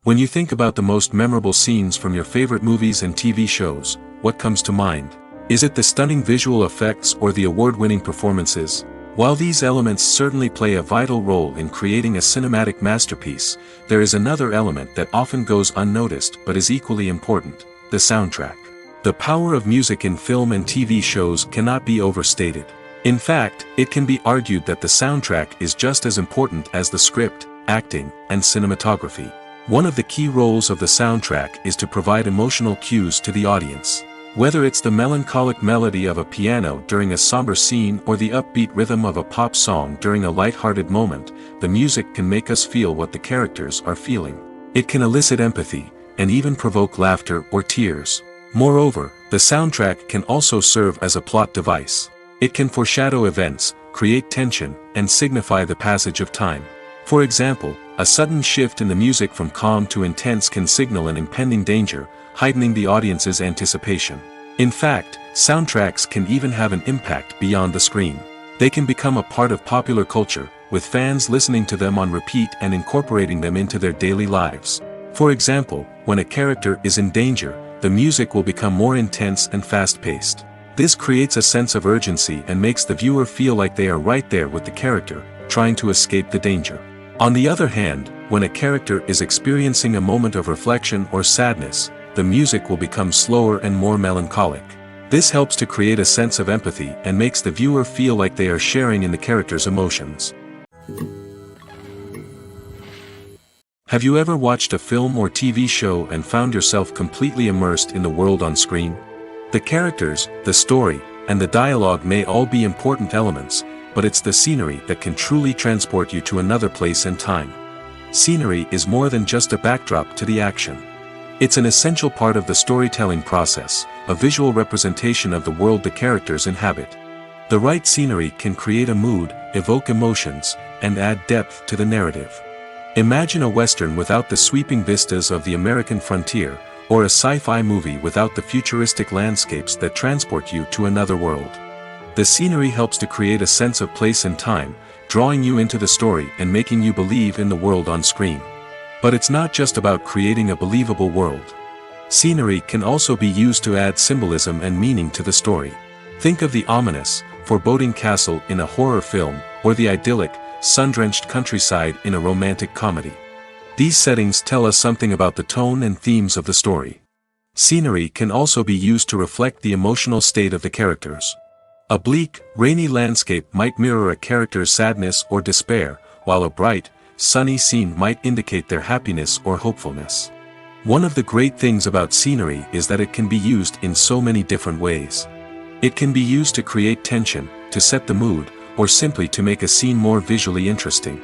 When you think about the most memorable scenes from your favorite movies and TV shows, what comes to mind? Is it the stunning visual effects or the award-winning performances? While these elements certainly play a vital role in creating a cinematic masterpiece, there is another element that often goes unnoticed but is equally important: the soundtrack. The power of music in film and TV shows cannot be overstated. In fact, it can be argued that the soundtrack is just as important as the script, acting, and cinematography. One of the key roles of the soundtrack is to provide emotional cues to the audience. Whether it's the melancholic melody of a piano during a somber scene or the upbeat rhythm of a pop song during a light-hearted moment, the music can make us feel what the characters are feeling. It can elicit empathy, and even provoke laughter or tears. Moreover, the soundtrack can also serve as a plot device. It can foreshadow events, create tension, and signify the passage of time. For example, a sudden shift in the music from calm to intense can signal an impending danger, heightening the audience's anticipation. In fact, soundtracks can even have an impact beyond the screen. They can become a part of popular culture, with fans listening to them on repeat and incorporating them into their daily lives. For example, when a character is in danger, the music will become more intense and fast-paced. This creates a sense of urgency and makes the viewer feel like they are right there with the character, trying to escape the danger. On the other hand, when a character is experiencing a moment of reflection or sadness, the music will become slower and more melancholic. This helps to create a sense of empathy and makes the viewer feel like they are sharing in the character's emotions. Have you ever watched a film or TV show and found yourself completely immersed in the world on screen? The characters, the story, and the dialogue may all be important elements, but it's the scenery that can truly transport you to another place and time. Scenery is more than just a backdrop to the action. It's an essential part of the storytelling process, a visual representation of the world the characters inhabit. The right scenery can create a mood, evoke emotions, and add depth to the narrative. Imagine a Western without the sweeping vistas of the American frontier, or a sci-fi movie without the futuristic landscapes that transport you to another world. The scenery helps to create a sense of place and time, drawing you into the story and making you believe in the world on screen. But it's not just about creating a believable world. Scenery can also be used to add symbolism and meaning to the story. Think of the ominous, foreboding castle in a horror film, or the idyllic, sun-drenched countryside in a romantic comedy. These settings tell us something about the tone and themes of the story. Scenery can also be used to reflect the emotional state of the characters. A bleak, rainy landscape might mirror a character's sadness or despair, while a bright, sunny scene might indicate their happiness or hopefulness. One of the great things about scenery is that it can be used in so many different ways. It can be used to create tension, to set the mood, or simply to make a scene more visually interesting.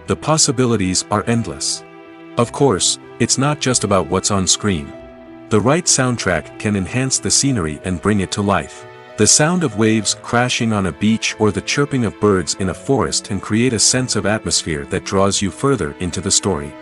The possibilities are endless. Of course, it's not just about what's on screen. The right soundtrack can enhance the scenery and bring it to life. The sound of waves crashing on a beach or the chirping of birds in a forest can create a sense of atmosphere that draws you further into the story.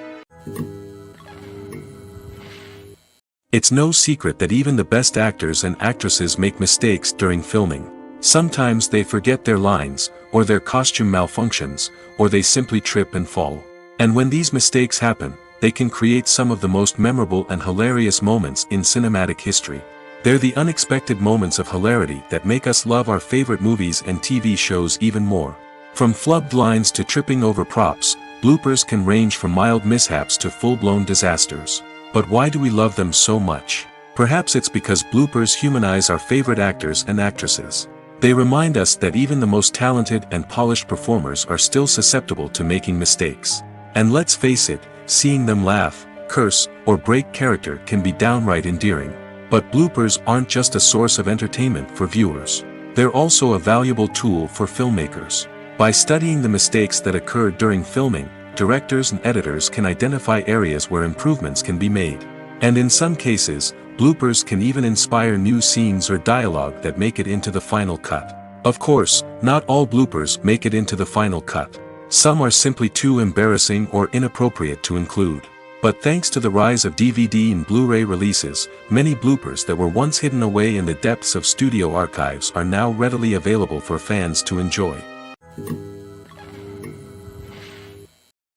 It's no secret that even the best actors and actresses make mistakes during filming. Sometimes they forget their lines, or their costume malfunctions, or they simply trip and fall. And when these mistakes happen, they can create some of the most memorable and hilarious moments in cinematic history. They're the unexpected moments of hilarity that make us love our favorite movies and TV shows even more. From flubbed lines to tripping over props, bloopers can range from mild mishaps to full-blown disasters. But why do we love them so much? Perhaps it's because bloopers humanize our favorite actors and actresses. They remind us that even the most talented and polished performers are still susceptible to making mistakes. And let's face it, seeing them laugh, curse, or break character can be downright endearing. But bloopers aren't just a source of entertainment for viewers. They're also a valuable tool for filmmakers. By studying the mistakes that occurred during filming, directors and editors can identify areas where improvements can be made. And in some cases, bloopers can even inspire new scenes or dialogue that make it into the final cut. Of course, not all bloopers make it into the final cut. Some are simply too embarrassing or inappropriate to include. But thanks to the rise of DVD and Blu-ray releases, many bloopers that were once hidden away in the depths of studio archives are now readily available for fans to enjoy.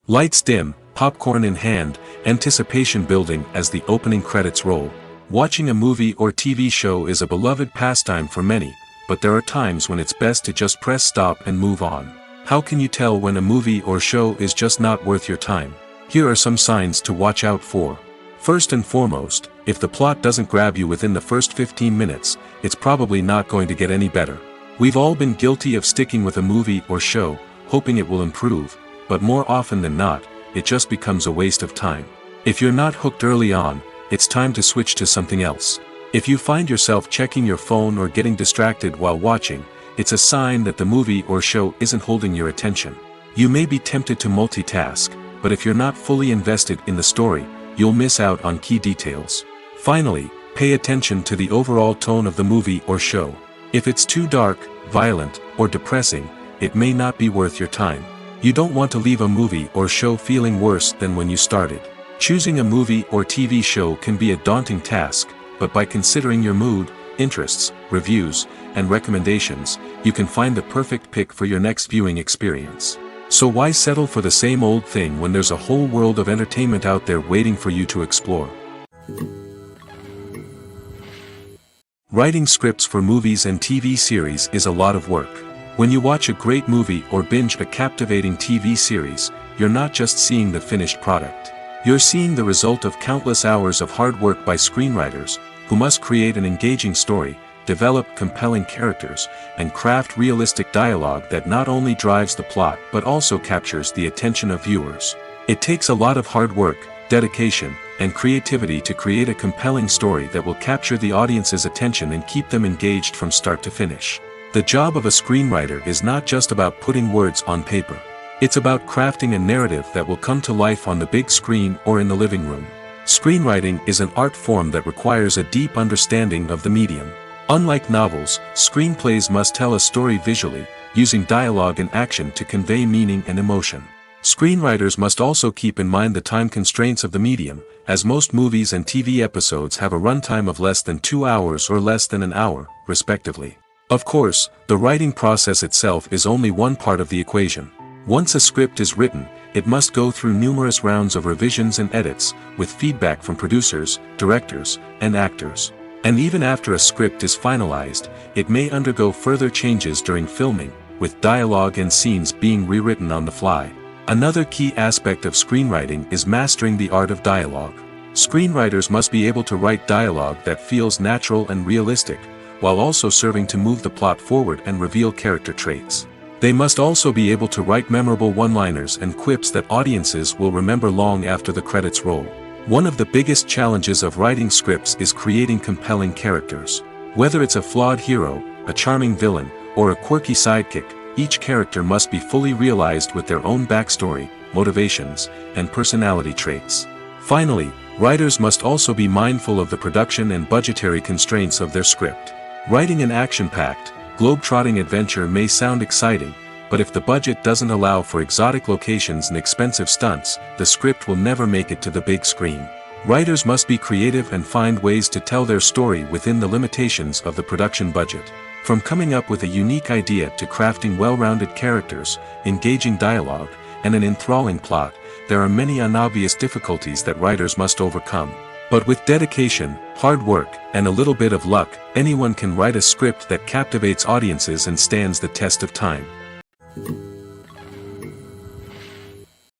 Lights dim, popcorn in hand, anticipation building as the opening credits roll. Watching a movie or TV show is a beloved pastime for many, but there are times when it's best to just press stop and move on. How can you tell when a movie or show is just not worth your time? Here are some signs to watch out for. First and foremost, if the plot doesn't grab you within the first 15 minutes, it's probably not going to get any better. We've all been guilty of sticking with a movie or show, hoping it will improve, but more often than not, it just becomes a waste of time. If you're not hooked early on, it's time to switch to something else. If you find yourself checking your phone or getting distracted while watching, it's a sign that the movie or show isn't holding your attention. You may be tempted to multitask, but if you're not fully invested in the story, you'll miss out on key details. Finally, pay attention to the overall tone of the movie or show. If it's too dark, violent, or depressing, it may not be worth your time. You don't want to leave a movie or show feeling worse than when you started. Choosing a movie or TV show can be a daunting task, but by considering your mood, interests, reviews, and recommendations, you can find the perfect pick for your next viewing experience. So why settle for the same old thing when there's a whole world of entertainment out there waiting for you to explore? Writing scripts for movies and TV series is a lot of work. When you watch a great movie or binge a captivating TV series, you're not just seeing the finished product. You're seeing the result of countless hours of hard work by screenwriters, who must create an engaging story, develop compelling characters, and craft realistic dialogue that not only drives the plot but also captures the attention of viewers. It takes a lot of hard work, dedication, and creativity to create a compelling story that will capture the audience's attention and keep them engaged from start to finish. The job of a screenwriter is not just about putting words on paper. It's about crafting a narrative that will come to life on the big screen or in the living room. Screenwriting is an art form that requires a deep understanding of the medium. Unlike novels, screenplays must tell a story visually, using dialogue and action to convey meaning and emotion. Screenwriters must also keep in mind the time constraints of the medium, as most movies and TV episodes have a runtime of less than 2 hours or less than an hour, respectively. Of course, the writing process itself is only one part of the equation. Once a script is written, it must go through numerous rounds of revisions and edits, with feedback from producers, directors, and actors. And even after a script is finalized, it may undergo further changes during filming, with dialogue and scenes being rewritten on the fly. Another key aspect of screenwriting is mastering the art of dialogue. Screenwriters must be able to write dialogue that feels natural and realistic, while also serving to move the plot forward and reveal character traits. They must also be able to write memorable one-liners and quips that audiences will remember long after the credits roll. One of the biggest challenges of writing scripts is creating compelling characters. Whether it's a flawed hero, a charming villain, or a quirky sidekick, each character must be fully realized with their own backstory, motivations, and personality traits. Finally, writers must also be mindful of the production and budgetary constraints of their script. Writing an action-packed, globe-trotting adventure may sound exciting, but if the budget doesn't allow for exotic locations and expensive stunts, the script will never make it to the big screen. Writers must be creative and find ways to tell their story within the limitations of the production budget. From coming up with a unique idea to crafting well-rounded characters, engaging dialogue, and an enthralling plot, there are many unobvious difficulties that writers must overcome. But with dedication, hard work, and a little bit of luck, anyone can write a script that captivates audiences and stands the test of time.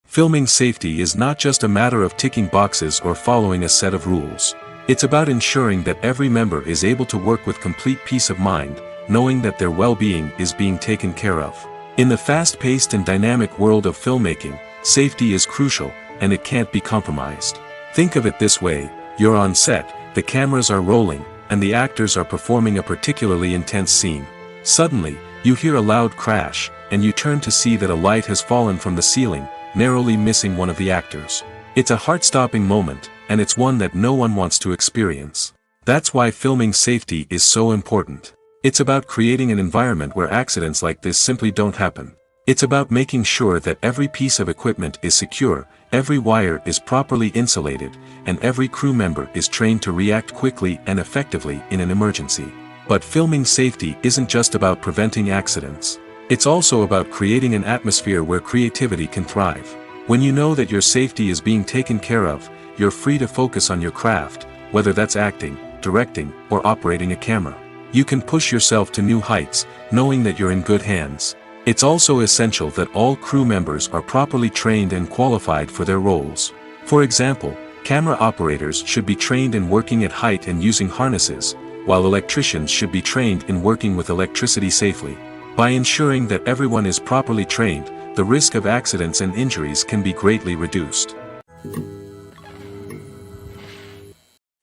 Filming safety is not just a matter of ticking boxes or following a set of rules. It's about ensuring that every member is able to work with complete peace of mind, knowing that their well-being is being taken care of. In the fast-paced and dynamic world of filmmaking, safety is crucial, and it can't be compromised. Think of it this way: you're on set, the cameras are rolling, and the actors are performing a particularly intense scene. Suddenly, you hear a loud crash, and you turn to see that a light has fallen from the ceiling, narrowly missing one of the actors. It's a heart-stopping moment, and it's one that no one wants to experience. That's why filming safety is so important. It's about creating an environment where accidents like this simply don't happen. It's about making sure that every piece of equipment is secure, every wire is properly insulated, and every crew member is trained to react quickly and effectively in an emergency. But filming safety isn't just about preventing accidents. It's also about creating an atmosphere where creativity can thrive. When you know that your safety is being taken care of, you're free to focus on your craft, whether that's acting, directing, or operating a camera. You can push yourself to new heights, knowing that you're in good hands. It's also essential that all crew members are properly trained and qualified for their roles. For example, camera operators should be trained in working at height and using harnesses, while electricians should be trained in working with electricity safely. By ensuring that everyone is properly trained, the risk of accidents and injuries can be greatly reduced.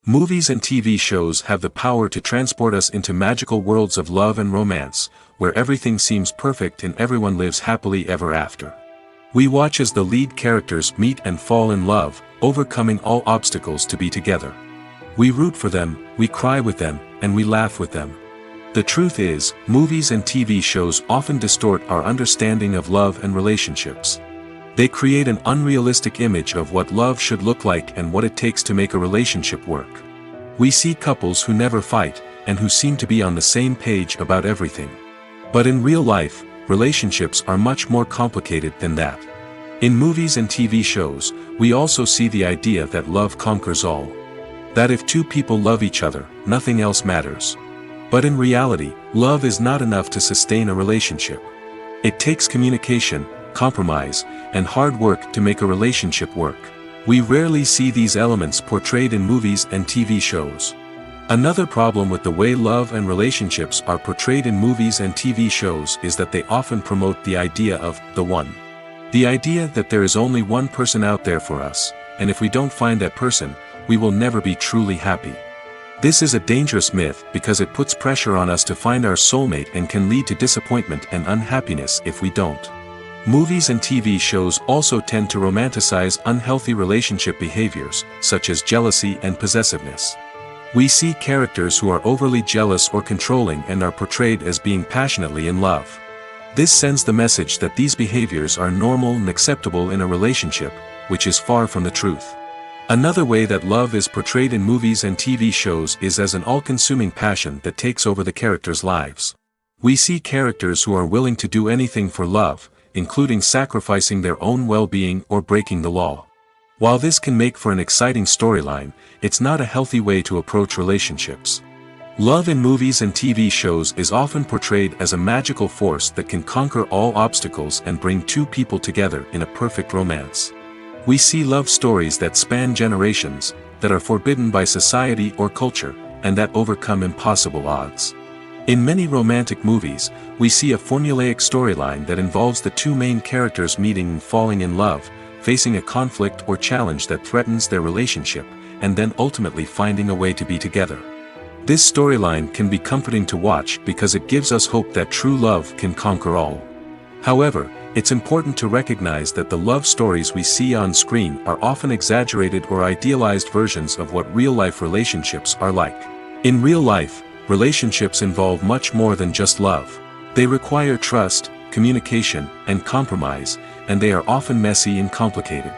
Movies and TV shows have the power to transport us into magical worlds of love and romance, where everything seems perfect and everyone lives happily ever after. We watch as the lead characters meet and fall in love, overcoming all obstacles to be together. We root for them, we cry with them, and we laugh with them. The truth is, movies and TV shows often distort our understanding of love and relationships. They create an unrealistic image of what love should look like and what it takes to make a relationship work. We see couples who never fight, and who seem to be on the same page about everything. But in real life, relationships are much more complicated than that. In movies and TV shows, we also see the idea that love conquers all. That if two people love each other, nothing else matters. But in reality, love is not enough to sustain a relationship. It takes communication, compromise, and hard work to make a relationship work. We rarely see these elements portrayed in movies and TV shows. Another problem with the way love and relationships are portrayed in movies and TV shows is that they often promote the idea of the one. The idea that there is only one person out there for us, and if we don't find that person, we will never be truly happy. This is a dangerous myth because it puts pressure on us to find our soulmate and can lead to disappointment and unhappiness if we don't. Movies and TV shows also tend to romanticize unhealthy relationship behaviors, such as jealousy and possessiveness. We see characters who are overly jealous or controlling and are portrayed as being passionately in love. This sends the message that these behaviors are normal and acceptable in a relationship, which is far from the truth. Another way that love is portrayed in movies and TV shows is as an all-consuming passion that takes over the characters' lives. We see characters who are willing to do anything for love, including sacrificing their own well-being or breaking the law. While this can make for an exciting storyline, it's not a healthy way to approach relationships. Love in movies and TV shows is often portrayed as a magical force that can conquer all obstacles and bring two people together in a perfect romance. We see love stories that span generations, that are forbidden by society or culture, and that overcome impossible odds. In many romantic movies, we see a formulaic storyline that involves the two main characters meeting and falling in love, facing a conflict or challenge that threatens their relationship, and then ultimately finding a way to be together. This storyline can be comforting to watch because it gives us hope that true love can conquer all. However, it's important to recognize that the love stories we see on screen are often exaggerated or idealized versions of what real-life relationships are like. In real life, relationships involve much more than just love. They require trust, communication, and compromise, and they are often messy and complicated.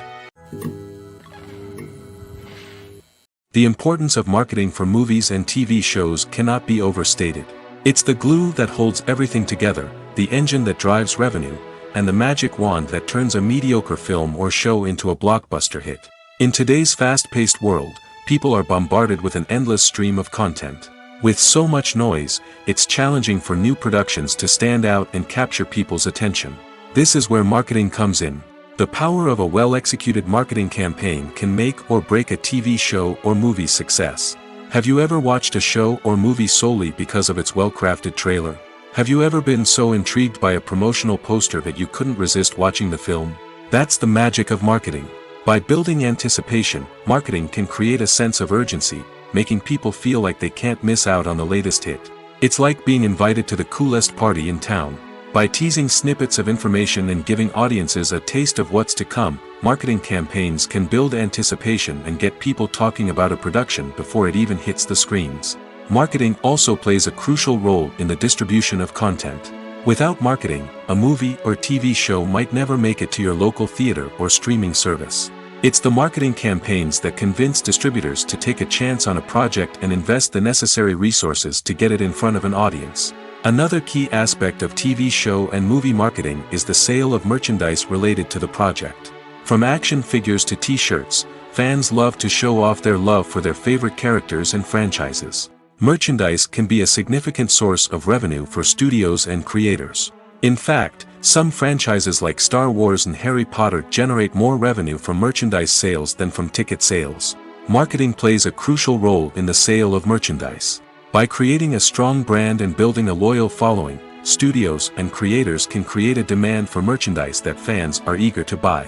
The importance of marketing for movies and TV shows cannot be overstated. It's the glue that holds everything together, the engine that drives revenue, and the magic wand that turns a mediocre film or show into a blockbuster hit. In today's fast-paced world, people are bombarded with an endless stream of content. With so much noise, it's challenging for new productions to stand out and capture people's attention. This is where marketing comes in. The power of a well-executed marketing campaign can make or break a TV show or movie's success. Have you ever watched a show or movie solely because of its well-crafted trailer? Have you ever been so intrigued by a promotional poster that you couldn't resist watching the film? That's the magic of marketing. By building anticipation, marketing can create a sense of urgency, making people feel like they can't miss out on the latest hit. It's like being invited to the coolest party in town. By teasing snippets of information and giving audiences a taste of what's to come, marketing campaigns can build anticipation and get people talking about a production before it even hits the screens. Marketing also plays a crucial role in the distribution of content. Without marketing, a movie or TV show might never make it to your local theater or streaming service. It's the marketing campaigns that convince distributors to take a chance on a project and invest the necessary resources to get it in front of an audience. Another key aspect of TV show and movie marketing is the sale of merchandise related to the project. From action figures to t-shirts, fans love to show off their love for their favorite characters and franchises. Merchandise can be a significant source of revenue for studios and creators. In fact, some franchises like Star Wars and Harry Potter generate more revenue from merchandise sales than from ticket sales. Marketing plays a crucial role in the sale of merchandise. By creating a strong brand and building a loyal following, studios and creators can create a demand for merchandise that fans are eager to buy.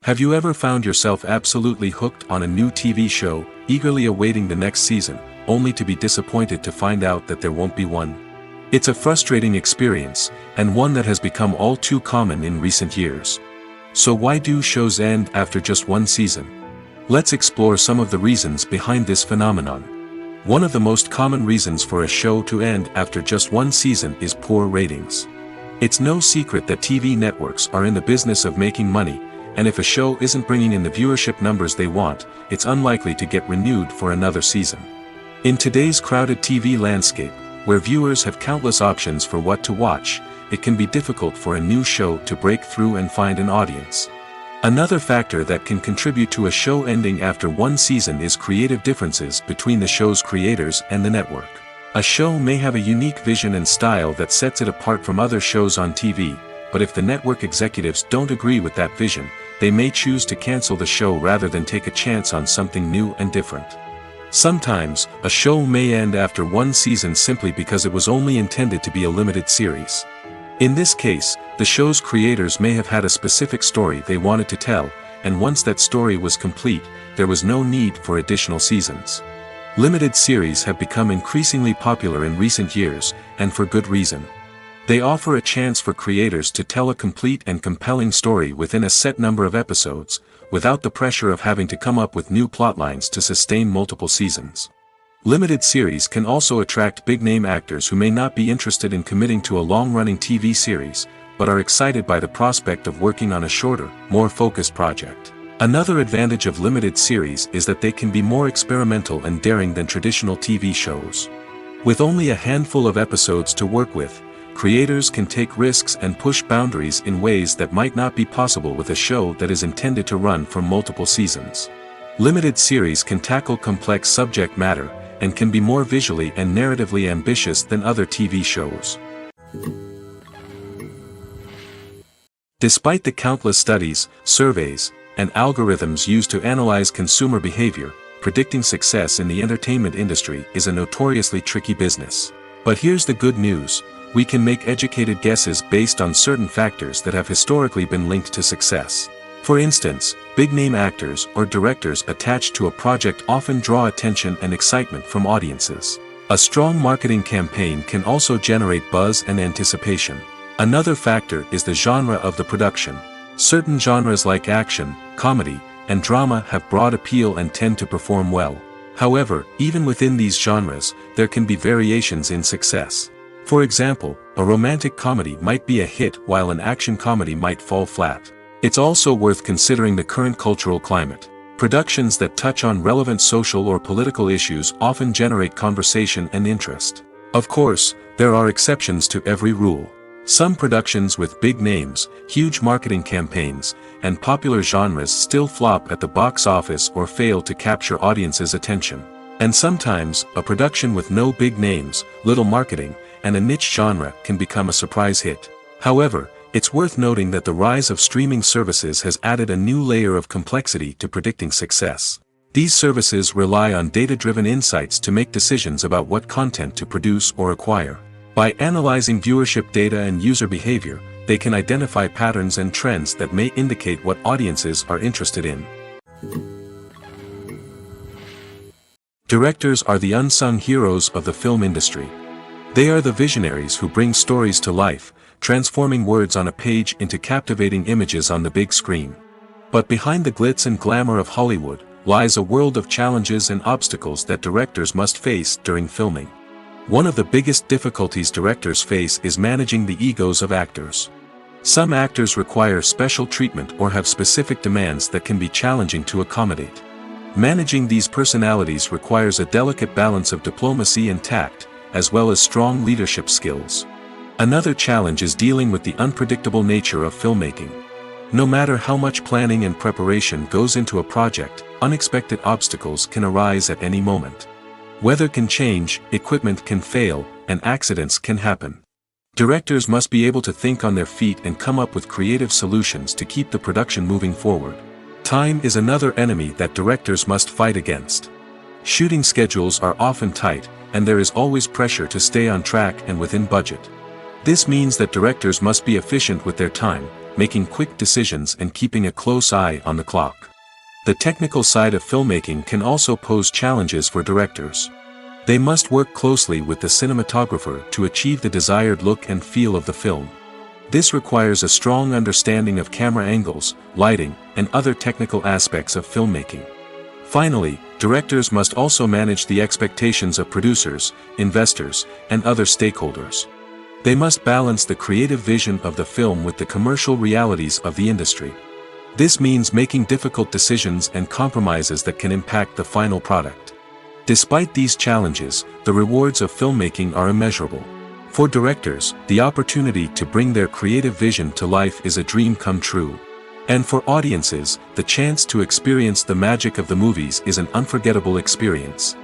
Have you ever found yourself absolutely hooked on a new TV show, eagerly awaiting the next season, only to be disappointed to find out that there won't be one? It's a frustrating experience, and one that has become all too common in recent years. So why do shows end after just one season? Let's explore some of the reasons behind this phenomenon. One of the most common reasons for a show to end after just one season is poor ratings. It's no secret that TV networks are in the business of making money, and if a show isn't bringing in the viewership numbers they want, it's unlikely to get renewed for another season. In today's crowded TV landscape, where viewers have countless options for what to watch, it can be difficult for a new show to break through and find an audience. Another factor that can contribute to a show ending after one season is creative differences between the show's creators and the network. A show may have a unique vision and style that sets it apart from other shows on TV, but if the network executives don't agree with that vision, they may choose to cancel the show rather than take a chance on something new and different. Sometimes, a show may end after one season simply because it was only intended to be a limited series. In this case, the show's creators may have had a specific story they wanted to tell, and once that story was complete, there was no need for additional seasons. Limited series have become increasingly popular in recent years, and for good reason. They offer a chance for creators to tell a complete and compelling story within a set number of episodes, without the pressure of having to come up with new plotlines to sustain multiple seasons. Limited series can also attract big-name actors who may not be interested in committing to a long-running TV series, but are excited by the prospect of working on a shorter, more focused project. Another advantage of limited series is that they can be more experimental and daring than traditional TV shows. With only a handful of episodes to work with, creators can take risks and push boundaries in ways that might not be possible with a show that is intended to run for multiple seasons. Limited series can tackle complex subject matter, and can be more visually and narratively ambitious than other TV shows. Despite the countless studies, surveys, and algorithms used to analyze consumer behavior, predicting success in the entertainment industry is a notoriously tricky business. But here's the good news: we can make educated guesses based on certain factors that have historically been linked to success. For instance, big-name actors or directors attached to a project often draw attention and excitement from audiences. A strong marketing campaign can also generate buzz and anticipation. Another factor is the genre of the production. Certain genres like action, comedy, and drama have broad appeal and tend to perform well. However, even within these genres, there can be variations in success. For example, a romantic comedy might be a hit while an action comedy might fall flat. It's also worth considering the current cultural climate. Productions that touch on relevant social or political issues often generate conversation and interest. Of course, there are exceptions to every rule. Some productions with big names, huge marketing campaigns, and popular genres still flop at the box office or fail to capture audiences' attention. And sometimes, a production with no big names, little marketing, and a niche genre can become a surprise hit. However, it's worth noting that the rise of streaming services has added a new layer of complexity to predicting success. These services rely on data-driven insights to make decisions about what content to produce or acquire. By analyzing viewership data and user behavior, they can identify patterns and trends that may indicate what audiences are interested in. Directors are the unsung heroes of the film industry. They are the visionaries who bring stories to life, transforming words on a page into captivating images on the big screen. But behind the glitz and glamour of Hollywood lies a world of challenges and obstacles that directors must face during filming. One of the biggest difficulties directors face is managing the egos of actors. Some actors require special treatment or have specific demands that can be challenging to accommodate. Managing these personalities requires a delicate balance of diplomacy and tact, as well as strong leadership skills. Another challenge is dealing with the unpredictable nature of filmmaking. No matter how much planning and preparation goes into a project, unexpected obstacles can arise at any moment. Weather can change, equipment can fail, and accidents can happen. Directors must be able to think on their feet and come up with creative solutions to keep the production moving forward. Time is another enemy that directors must fight against. Shooting schedules are often tight, and there is always pressure to stay on track and within budget. This means that directors must be efficient with their time, making quick decisions and keeping a close eye on the clock. The technical side of filmmaking can also pose challenges for directors. They must work closely with the cinematographer to achieve the desired look and feel of the film. This requires a strong understanding of camera angles, lighting, and other technical aspects of filmmaking. Finally, directors must also manage the expectations of producers, investors, and other stakeholders. They must balance the creative vision of the film with the commercial realities of the industry. This means making difficult decisions and compromises that can impact the final product. Despite these challenges, the rewards of filmmaking are immeasurable. For directors, the opportunity to bring their creative vision to life is a dream come true. And for audiences, the chance to experience the magic of the movies is an unforgettable experience.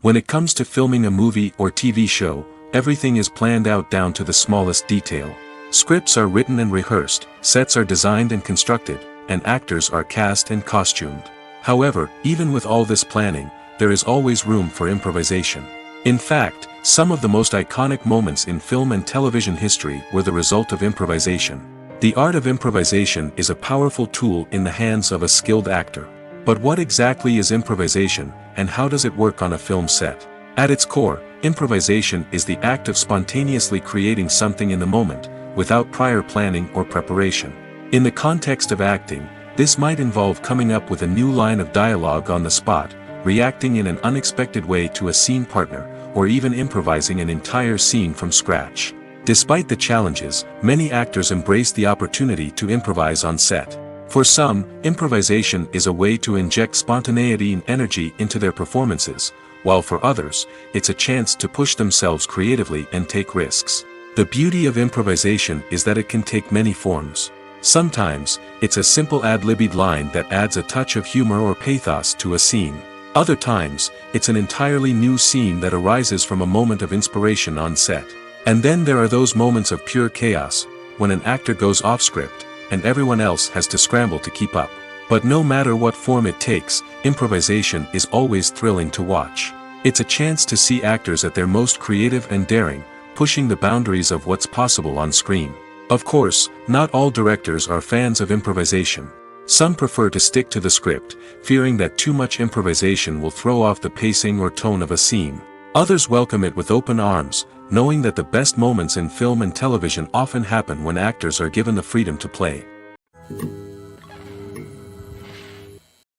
When it comes to filming a movie or TV show, everything is planned out down to the smallest detail. Scripts are written and rehearsed, sets are designed and constructed, and actors are cast and costumed. However, even with all this planning, there is always room for improvisation. In fact, some of the most iconic moments in film and television history were the result of improvisation. The art of improvisation is a powerful tool in the hands of a skilled actor. But what exactly is improvisation, and how does it work on a film set? At its core, improvisation is the act of spontaneously creating something in the moment, without prior planning or preparation. In the context of acting, this might involve coming up with a new line of dialogue on the spot, reacting in an unexpected way to a scene partner, or even improvising an entire scene from scratch. Despite the challenges, many actors embrace the opportunity to improvise on set. For some, improvisation is a way to inject spontaneity and energy into their performances, while for others, it's a chance to push themselves creatively and take risks. The beauty of improvisation is that it can take many forms. Sometimes, it's a simple ad-libbed line that adds a touch of humor or pathos to a scene. Other times, it's an entirely new scene that arises from a moment of inspiration on set. And then there are those moments of pure chaos, when an actor goes off script, and everyone else has to scramble to keep up. But no matter what form it takes, improvisation is always thrilling to watch. It's a chance to see actors at their most creative and daring, pushing the boundaries of what's possible on screen. Of course, not all directors are fans of improvisation. Some prefer to stick to the script, fearing that too much improvisation will throw off the pacing or tone of a scene. Others welcome it with open arms, knowing that the best moments in film and television often happen when actors are given the freedom to play.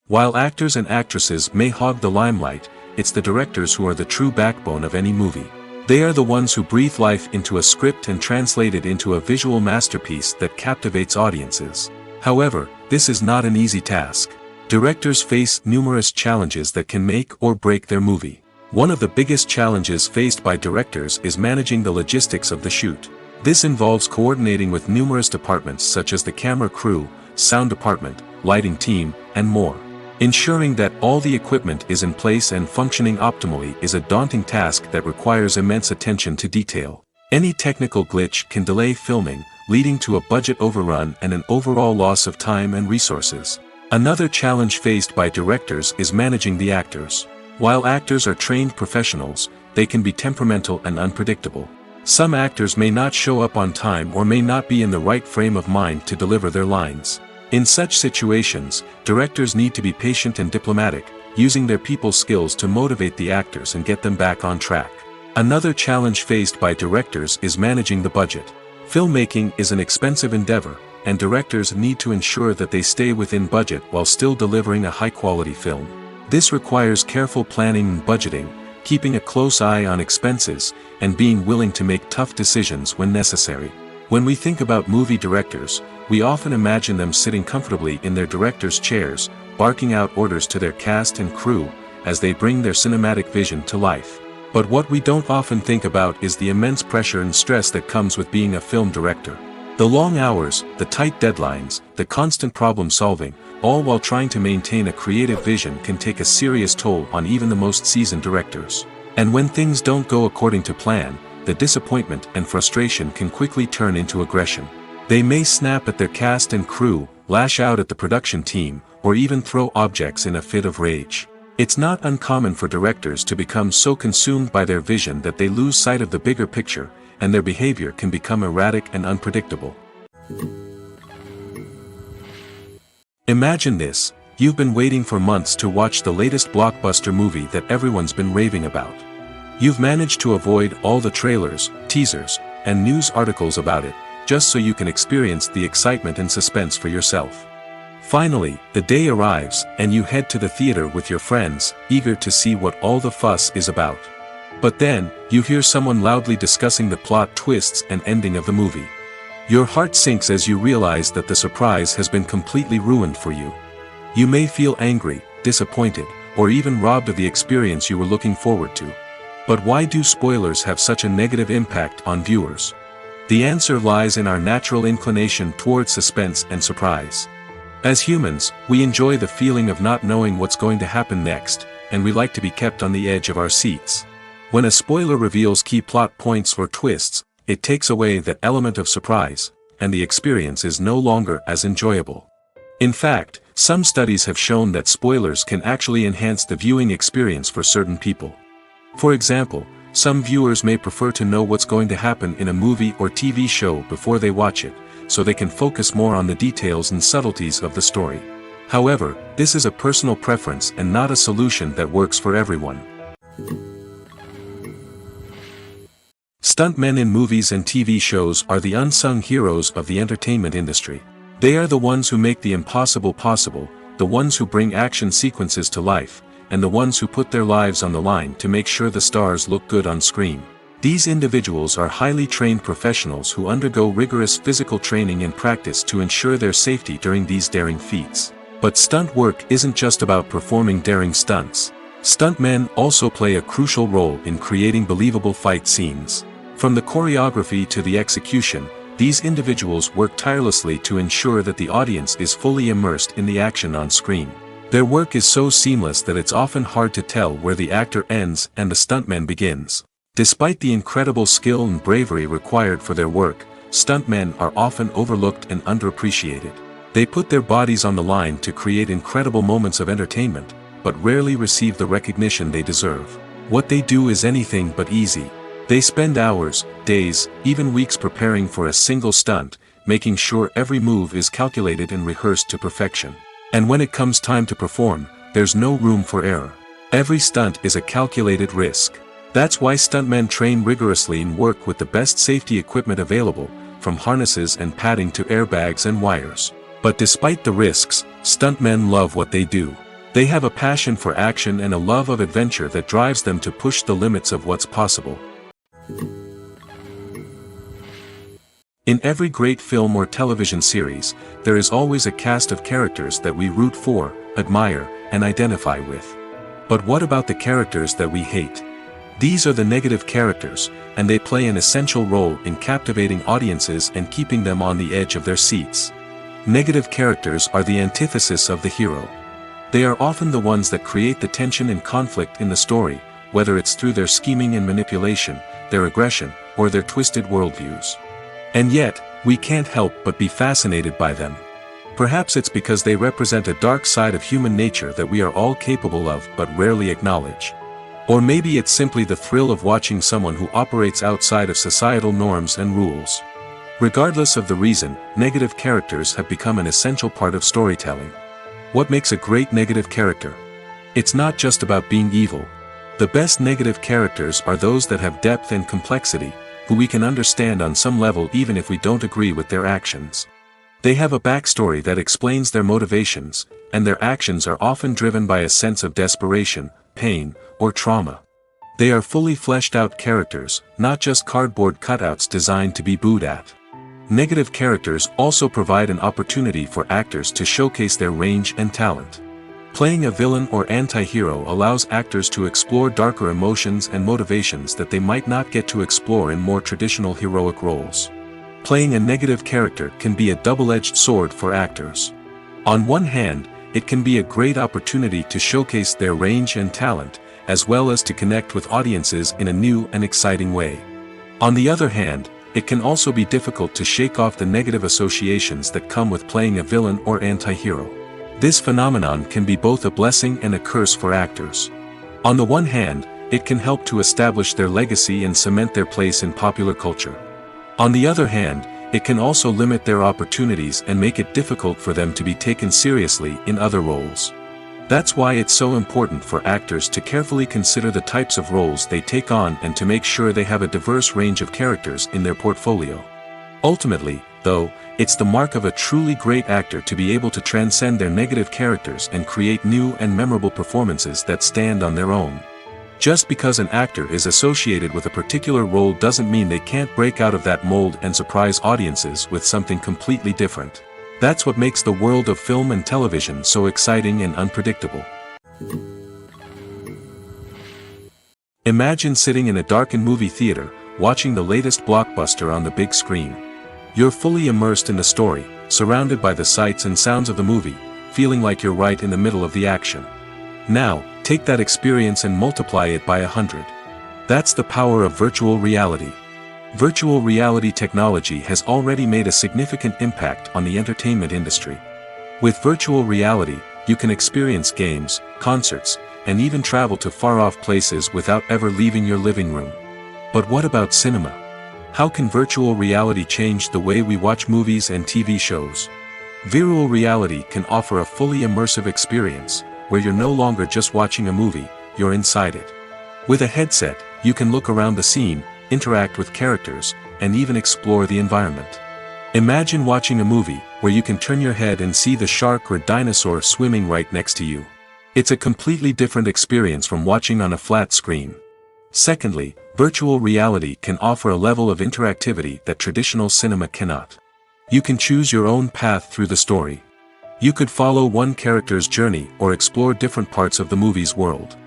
While actors and actresses may hog the limelight, it's the directors who are the true backbone of any movie. They are the ones who breathe life into a script and translate it into a visual masterpiece that captivates audiences. However, this is not an easy task. Directors face numerous challenges that can make or break their movie. One of the biggest challenges faced by directors is managing the logistics of the shoot. This involves coordinating with numerous departments such as the camera crew, sound department, lighting team, and more. Ensuring that all the equipment is in place and functioning optimally is a daunting task that requires immense attention to detail. Any technical glitch can delay filming, leading to a budget overrun and an overall loss of time and resources. Another challenge faced by directors is managing the actors. While actors are trained professionals, they can be temperamental and unpredictable. Some actors may not show up on time or may not be in the right frame of mind to deliver their lines. In such situations, directors need to be patient and diplomatic, using their people skills to motivate the actors and get them back on track. Another challenge faced by directors is managing the budget. Filmmaking is an expensive endeavor, and directors need to ensure that they stay within budget while still delivering a high-quality film. This requires careful planning and budgeting, keeping a close eye on expenses, and being willing to make tough decisions when necessary. When we think about movie directors, we often imagine them sitting comfortably in their director's chairs, barking out orders to their cast and crew, as they bring their cinematic vision to life. But what we don't often think about is the immense pressure and stress that comes with being a film director. The long hours, the tight deadlines, the constant problem solving, all while trying to maintain a creative vision can take a serious toll on even the most seasoned directors. And when things don't go according to plan, the disappointment and frustration can quickly turn into aggression. They may snap at their cast and crew, lash out at the production team, or even throw objects in a fit of rage. It's not uncommon for directors to become so consumed by their vision that they lose sight of the bigger picture, and their behavior can become erratic and unpredictable. Imagine this: you've been waiting for months to watch the latest blockbuster movie that everyone's been raving about. You've managed to avoid all the trailers, teasers, and news articles about it, just so you can experience the excitement and suspense for yourself. Finally, the day arrives, and you head to the theater with your friends, eager to see what all the fuss is about. But then, you hear someone loudly discussing the plot twists and ending of the movie. Your heart sinks as you realize that the surprise has been completely ruined for you. You may feel angry, disappointed, or even robbed of the experience you were looking forward to. But why do spoilers have such a negative impact on viewers? The answer lies in our natural inclination toward suspense and surprise. As humans, we enjoy the feeling of not knowing what's going to happen next, and we like to be kept on the edge of our seats. When a spoiler reveals key plot points or twists, it takes away that element of surprise, and the experience is no longer as enjoyable. In fact, some studies have shown that spoilers can actually enhance the viewing experience for certain people. For example, some viewers may prefer to know what's going to happen in a movie or TV show before they watch it, so they can focus more on the details and subtleties of the story. However, this is a personal preference and not a solution that works for everyone. Stuntmen in movies and TV shows are the unsung heroes of the entertainment industry. They are the ones who make the impossible possible, the ones who bring action sequences to life, and the ones who put their lives on the line to make sure the stars look good on screen. These individuals are highly trained professionals who undergo rigorous physical training and practice to ensure their safety during these daring feats. But stunt work isn't just about performing daring stunts. Stuntmen also play a crucial role in creating believable fight scenes. From the choreography to the execution, these individuals work tirelessly to ensure that the audience is fully immersed in the action on screen. Their work is so seamless that it's often hard to tell where the actor ends and the stuntman begins. Despite the incredible skill and bravery required for their work, stuntmen are often overlooked and underappreciated. They put their bodies on the line to create incredible moments of entertainment, but rarely receive the recognition they deserve. What they do is anything but easy. They spend hours, days, even weeks preparing for a single stunt, making sure every move is calculated and rehearsed to perfection. And when it comes time to perform, there's no room for error. Every stunt is a calculated risk. That's why stuntmen train rigorously and work with the best safety equipment available, from harnesses and padding to airbags and wires. But despite the risks, stuntmen love what they do. They have a passion for action and a love of adventure that drives them to push the limits of what's possible. In every great film or television series, there is always a cast of characters that we root for, admire, and identify with. But what about the characters that we hate? These are the negative characters, and they play an essential role in captivating audiences and keeping them on the edge of their seats. Negative characters are the antithesis of the hero. They are often the ones that create the tension and conflict in the story, whether it's through their scheming and manipulation, their aggression, or their twisted worldviews. And yet, we can't help but be fascinated by them. Perhaps it's because they represent a dark side of human nature that we are all capable of but rarely acknowledge. Or maybe it's simply the thrill of watching someone who operates outside of societal norms and rules. Regardless of the reason, negative characters have become an essential part of storytelling. What makes a great negative character? It's not just about being evil. The best negative characters are those that have depth and complexity, who we can understand on some level even if we don't agree with their actions. They have a backstory that explains their motivations, and their actions are often driven by a sense of desperation, pain, or trauma. They are fully fleshed out characters, not just cardboard cutouts designed to be booed at. Negative characters also provide an opportunity for actors to showcase their range and talent. Playing a villain or anti-hero allows actors to explore darker emotions and motivations that they might not get to explore in more traditional heroic roles. Playing a negative character can be a double-edged sword for actors. On one hand, it can be a great opportunity to showcase their range and talent, as well as to connect with audiences in a new and exciting way. On the other hand, it can also be difficult to shake off the negative associations that come with playing a villain or anti-hero. This phenomenon can be both a blessing and a curse for actors. On the one hand, it can help to establish their legacy and cement their place in popular culture. On the other hand, it can also limit their opportunities and make it difficult for them to be taken seriously in other roles. That's why it's so important for actors to carefully consider the types of roles they take on and to make sure they have a diverse range of characters in their portfolio. Ultimately, though, it's the mark of a truly great actor to be able to transcend their negative characters and create new and memorable performances that stand on their own. Just because an actor is associated with a particular role doesn't mean they can't break out of that mold and surprise audiences with something completely different. That's what makes the world of film and television so exciting and unpredictable. Imagine sitting in a darkened movie theater, watching the latest blockbuster on the big screen. You're fully immersed in the story, surrounded by the sights and sounds of the movie, feeling like you're right in the middle of the action. Now, take that experience and multiply it by 100. That's the power of virtual reality. Virtual reality technology has already made a significant impact on the entertainment industry. With virtual reality, you can experience games, concerts, and even travel to far-off places without ever leaving your living room. But what about cinema? How can virtual reality change the way we watch movies and TV shows? Virtual reality can offer a fully immersive experience, where you're no longer just watching a movie, you're inside it. With a headset, you can look around the scene, interact with characters, and even explore the environment. Imagine watching a movie where you can turn your head and see the shark or dinosaur swimming right next to you. It's a completely different experience from watching on a flat screen. Secondly, virtual reality can offer a level of interactivity that traditional cinema cannot. You can choose your own path through the story. You could follow one character's journey or explore different parts of the movie's world.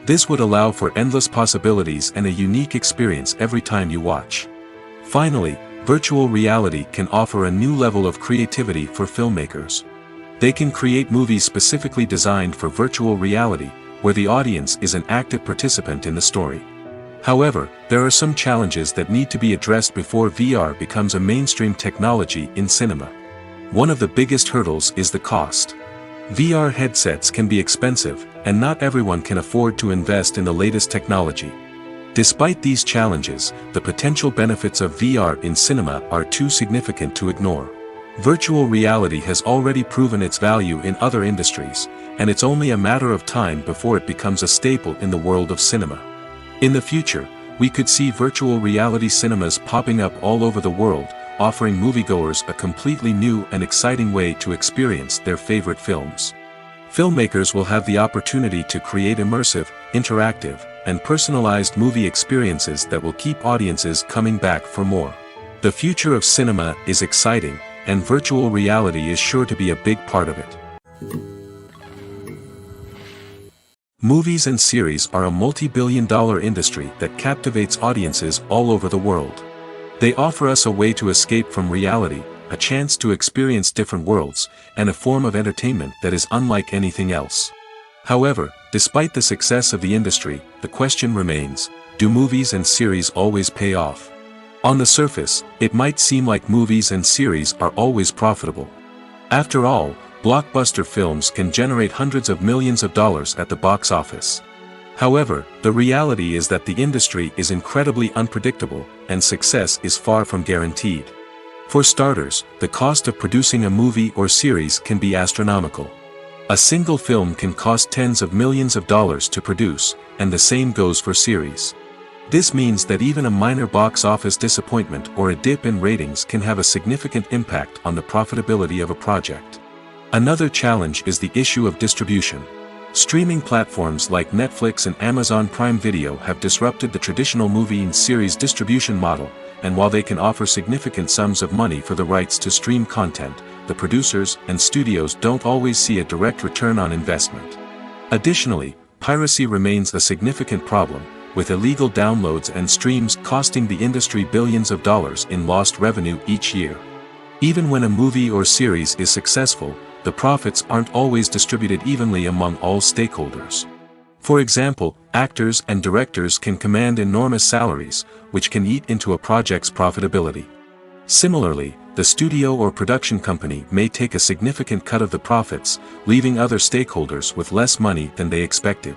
This would allow for endless possibilities and a unique experience every time you watch. Finally, virtual reality can offer a new level of creativity for filmmakers. They can create movies specifically designed for virtual reality, where the audience is an active participant in the story. However, there are some challenges that need to be addressed before VR becomes a mainstream technology in cinema. One of the biggest hurdles is the cost. VR headsets can be expensive, and not everyone can afford to invest in the latest technology. Despite these challenges, the potential benefits of VR in cinema are too significant to ignore. Virtual reality has already proven its value in other industries, and it's only a matter of time before it becomes a staple in the world of cinema. In the future, we could see virtual reality cinemas popping up all over the world, offering moviegoers a completely new and exciting way to experience their favorite films. Filmmakers will have the opportunity to create immersive, interactive, and personalized movie experiences that will keep audiences coming back for more. The future of cinema is exciting, and virtual reality is sure to be a big part of it. Movies and series are a multi-billion-dollar industry that captivates audiences all over the world. They offer us a way to escape from reality, a chance to experience different worlds, and a form of entertainment that is unlike anything else. However, despite the success of the industry, the question remains, do movies and series always pay off? On the surface, it might seem like movies and series are always profitable. After all, blockbuster films can generate hundreds of millions of dollars at the box office. However, the reality is that the industry is incredibly unpredictable, and success is far from guaranteed. For starters, the cost of producing a movie or series can be astronomical. A single film can cost tens of millions of dollars to produce, and the same goes for series. This means that even a minor box office disappointment or a dip in ratings can have a significant impact on the profitability of a project. Another challenge is the issue of distribution. Streaming platforms like Netflix and Amazon Prime Video have disrupted the traditional movie and series distribution model, and while they can offer significant sums of money for the rights to stream content, the producers and studios don't always see a direct return on investment. Additionally, piracy remains a significant problem, with illegal downloads and streams costing the industry billions of dollars in lost revenue each year. Even when a movie or series is successful, the profits aren't always distributed evenly among all stakeholders. For example, actors and directors can command enormous salaries, which can eat into a project's profitability. Similarly, the studio or production company may take a significant cut of the profits, leaving other stakeholders with less money than they expected.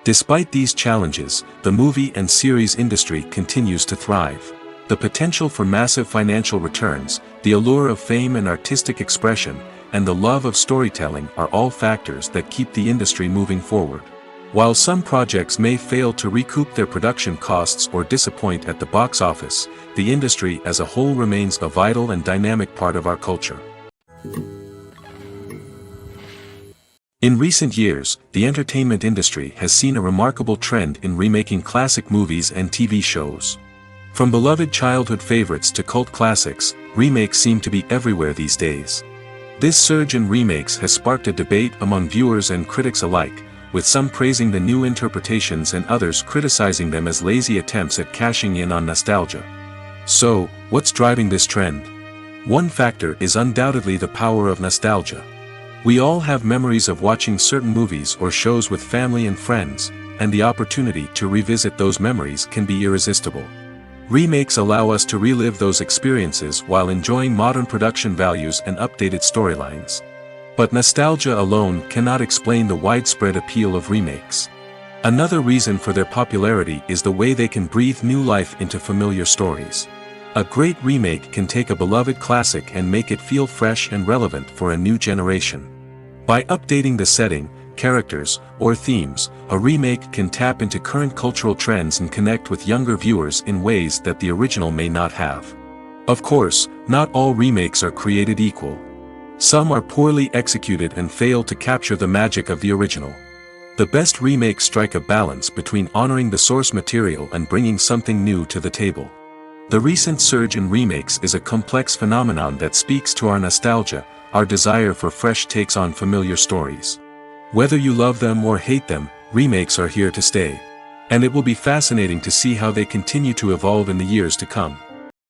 Despite these challenges, the movie and series industry continues to thrive. The potential for massive financial returns, the allure of fame and artistic expression, and the love of storytelling are all factors that keep the industry moving forward. While some projects may fail to recoup their production costs or disappoint at the box office, the industry as a whole remains a vital and dynamic part of our culture. In recent years, the entertainment industry has seen a remarkable trend in remaking classic movies and TV shows. From beloved childhood favorites to cult classics, remakes seem to be everywhere these days. This surge in remakes has sparked a debate among viewers and critics alike, with some praising the new interpretations and others criticizing them as lazy attempts at cashing in on nostalgia. So, what's driving this trend? One factor is undoubtedly the power of nostalgia. We all have memories of watching certain movies or shows with family and friends, and the opportunity to revisit those memories can be irresistible. Remakes allow us to relive those experiences while enjoying modern production values and updated storylines. But nostalgia alone cannot explain the widespread appeal of remakes. Another reason for their popularity is the way they can breathe new life into familiar stories. A great remake can take a beloved classic and make it feel fresh and relevant for a new generation. By updating the setting, characters, or themes, a remake can tap into current cultural trends and connect with younger viewers in ways that the original may not have. Of course, not all remakes are created equal. Some are poorly executed and fail to capture the magic of the original. The best remakes strike a balance between honoring the source material and bringing something new to the table. The recent surge in remakes is a complex phenomenon that speaks to our nostalgia, our desire for fresh takes on familiar stories. Whether you love them or hate them, remakes are here to stay. And it will be fascinating to see how they continue to evolve in the years to come.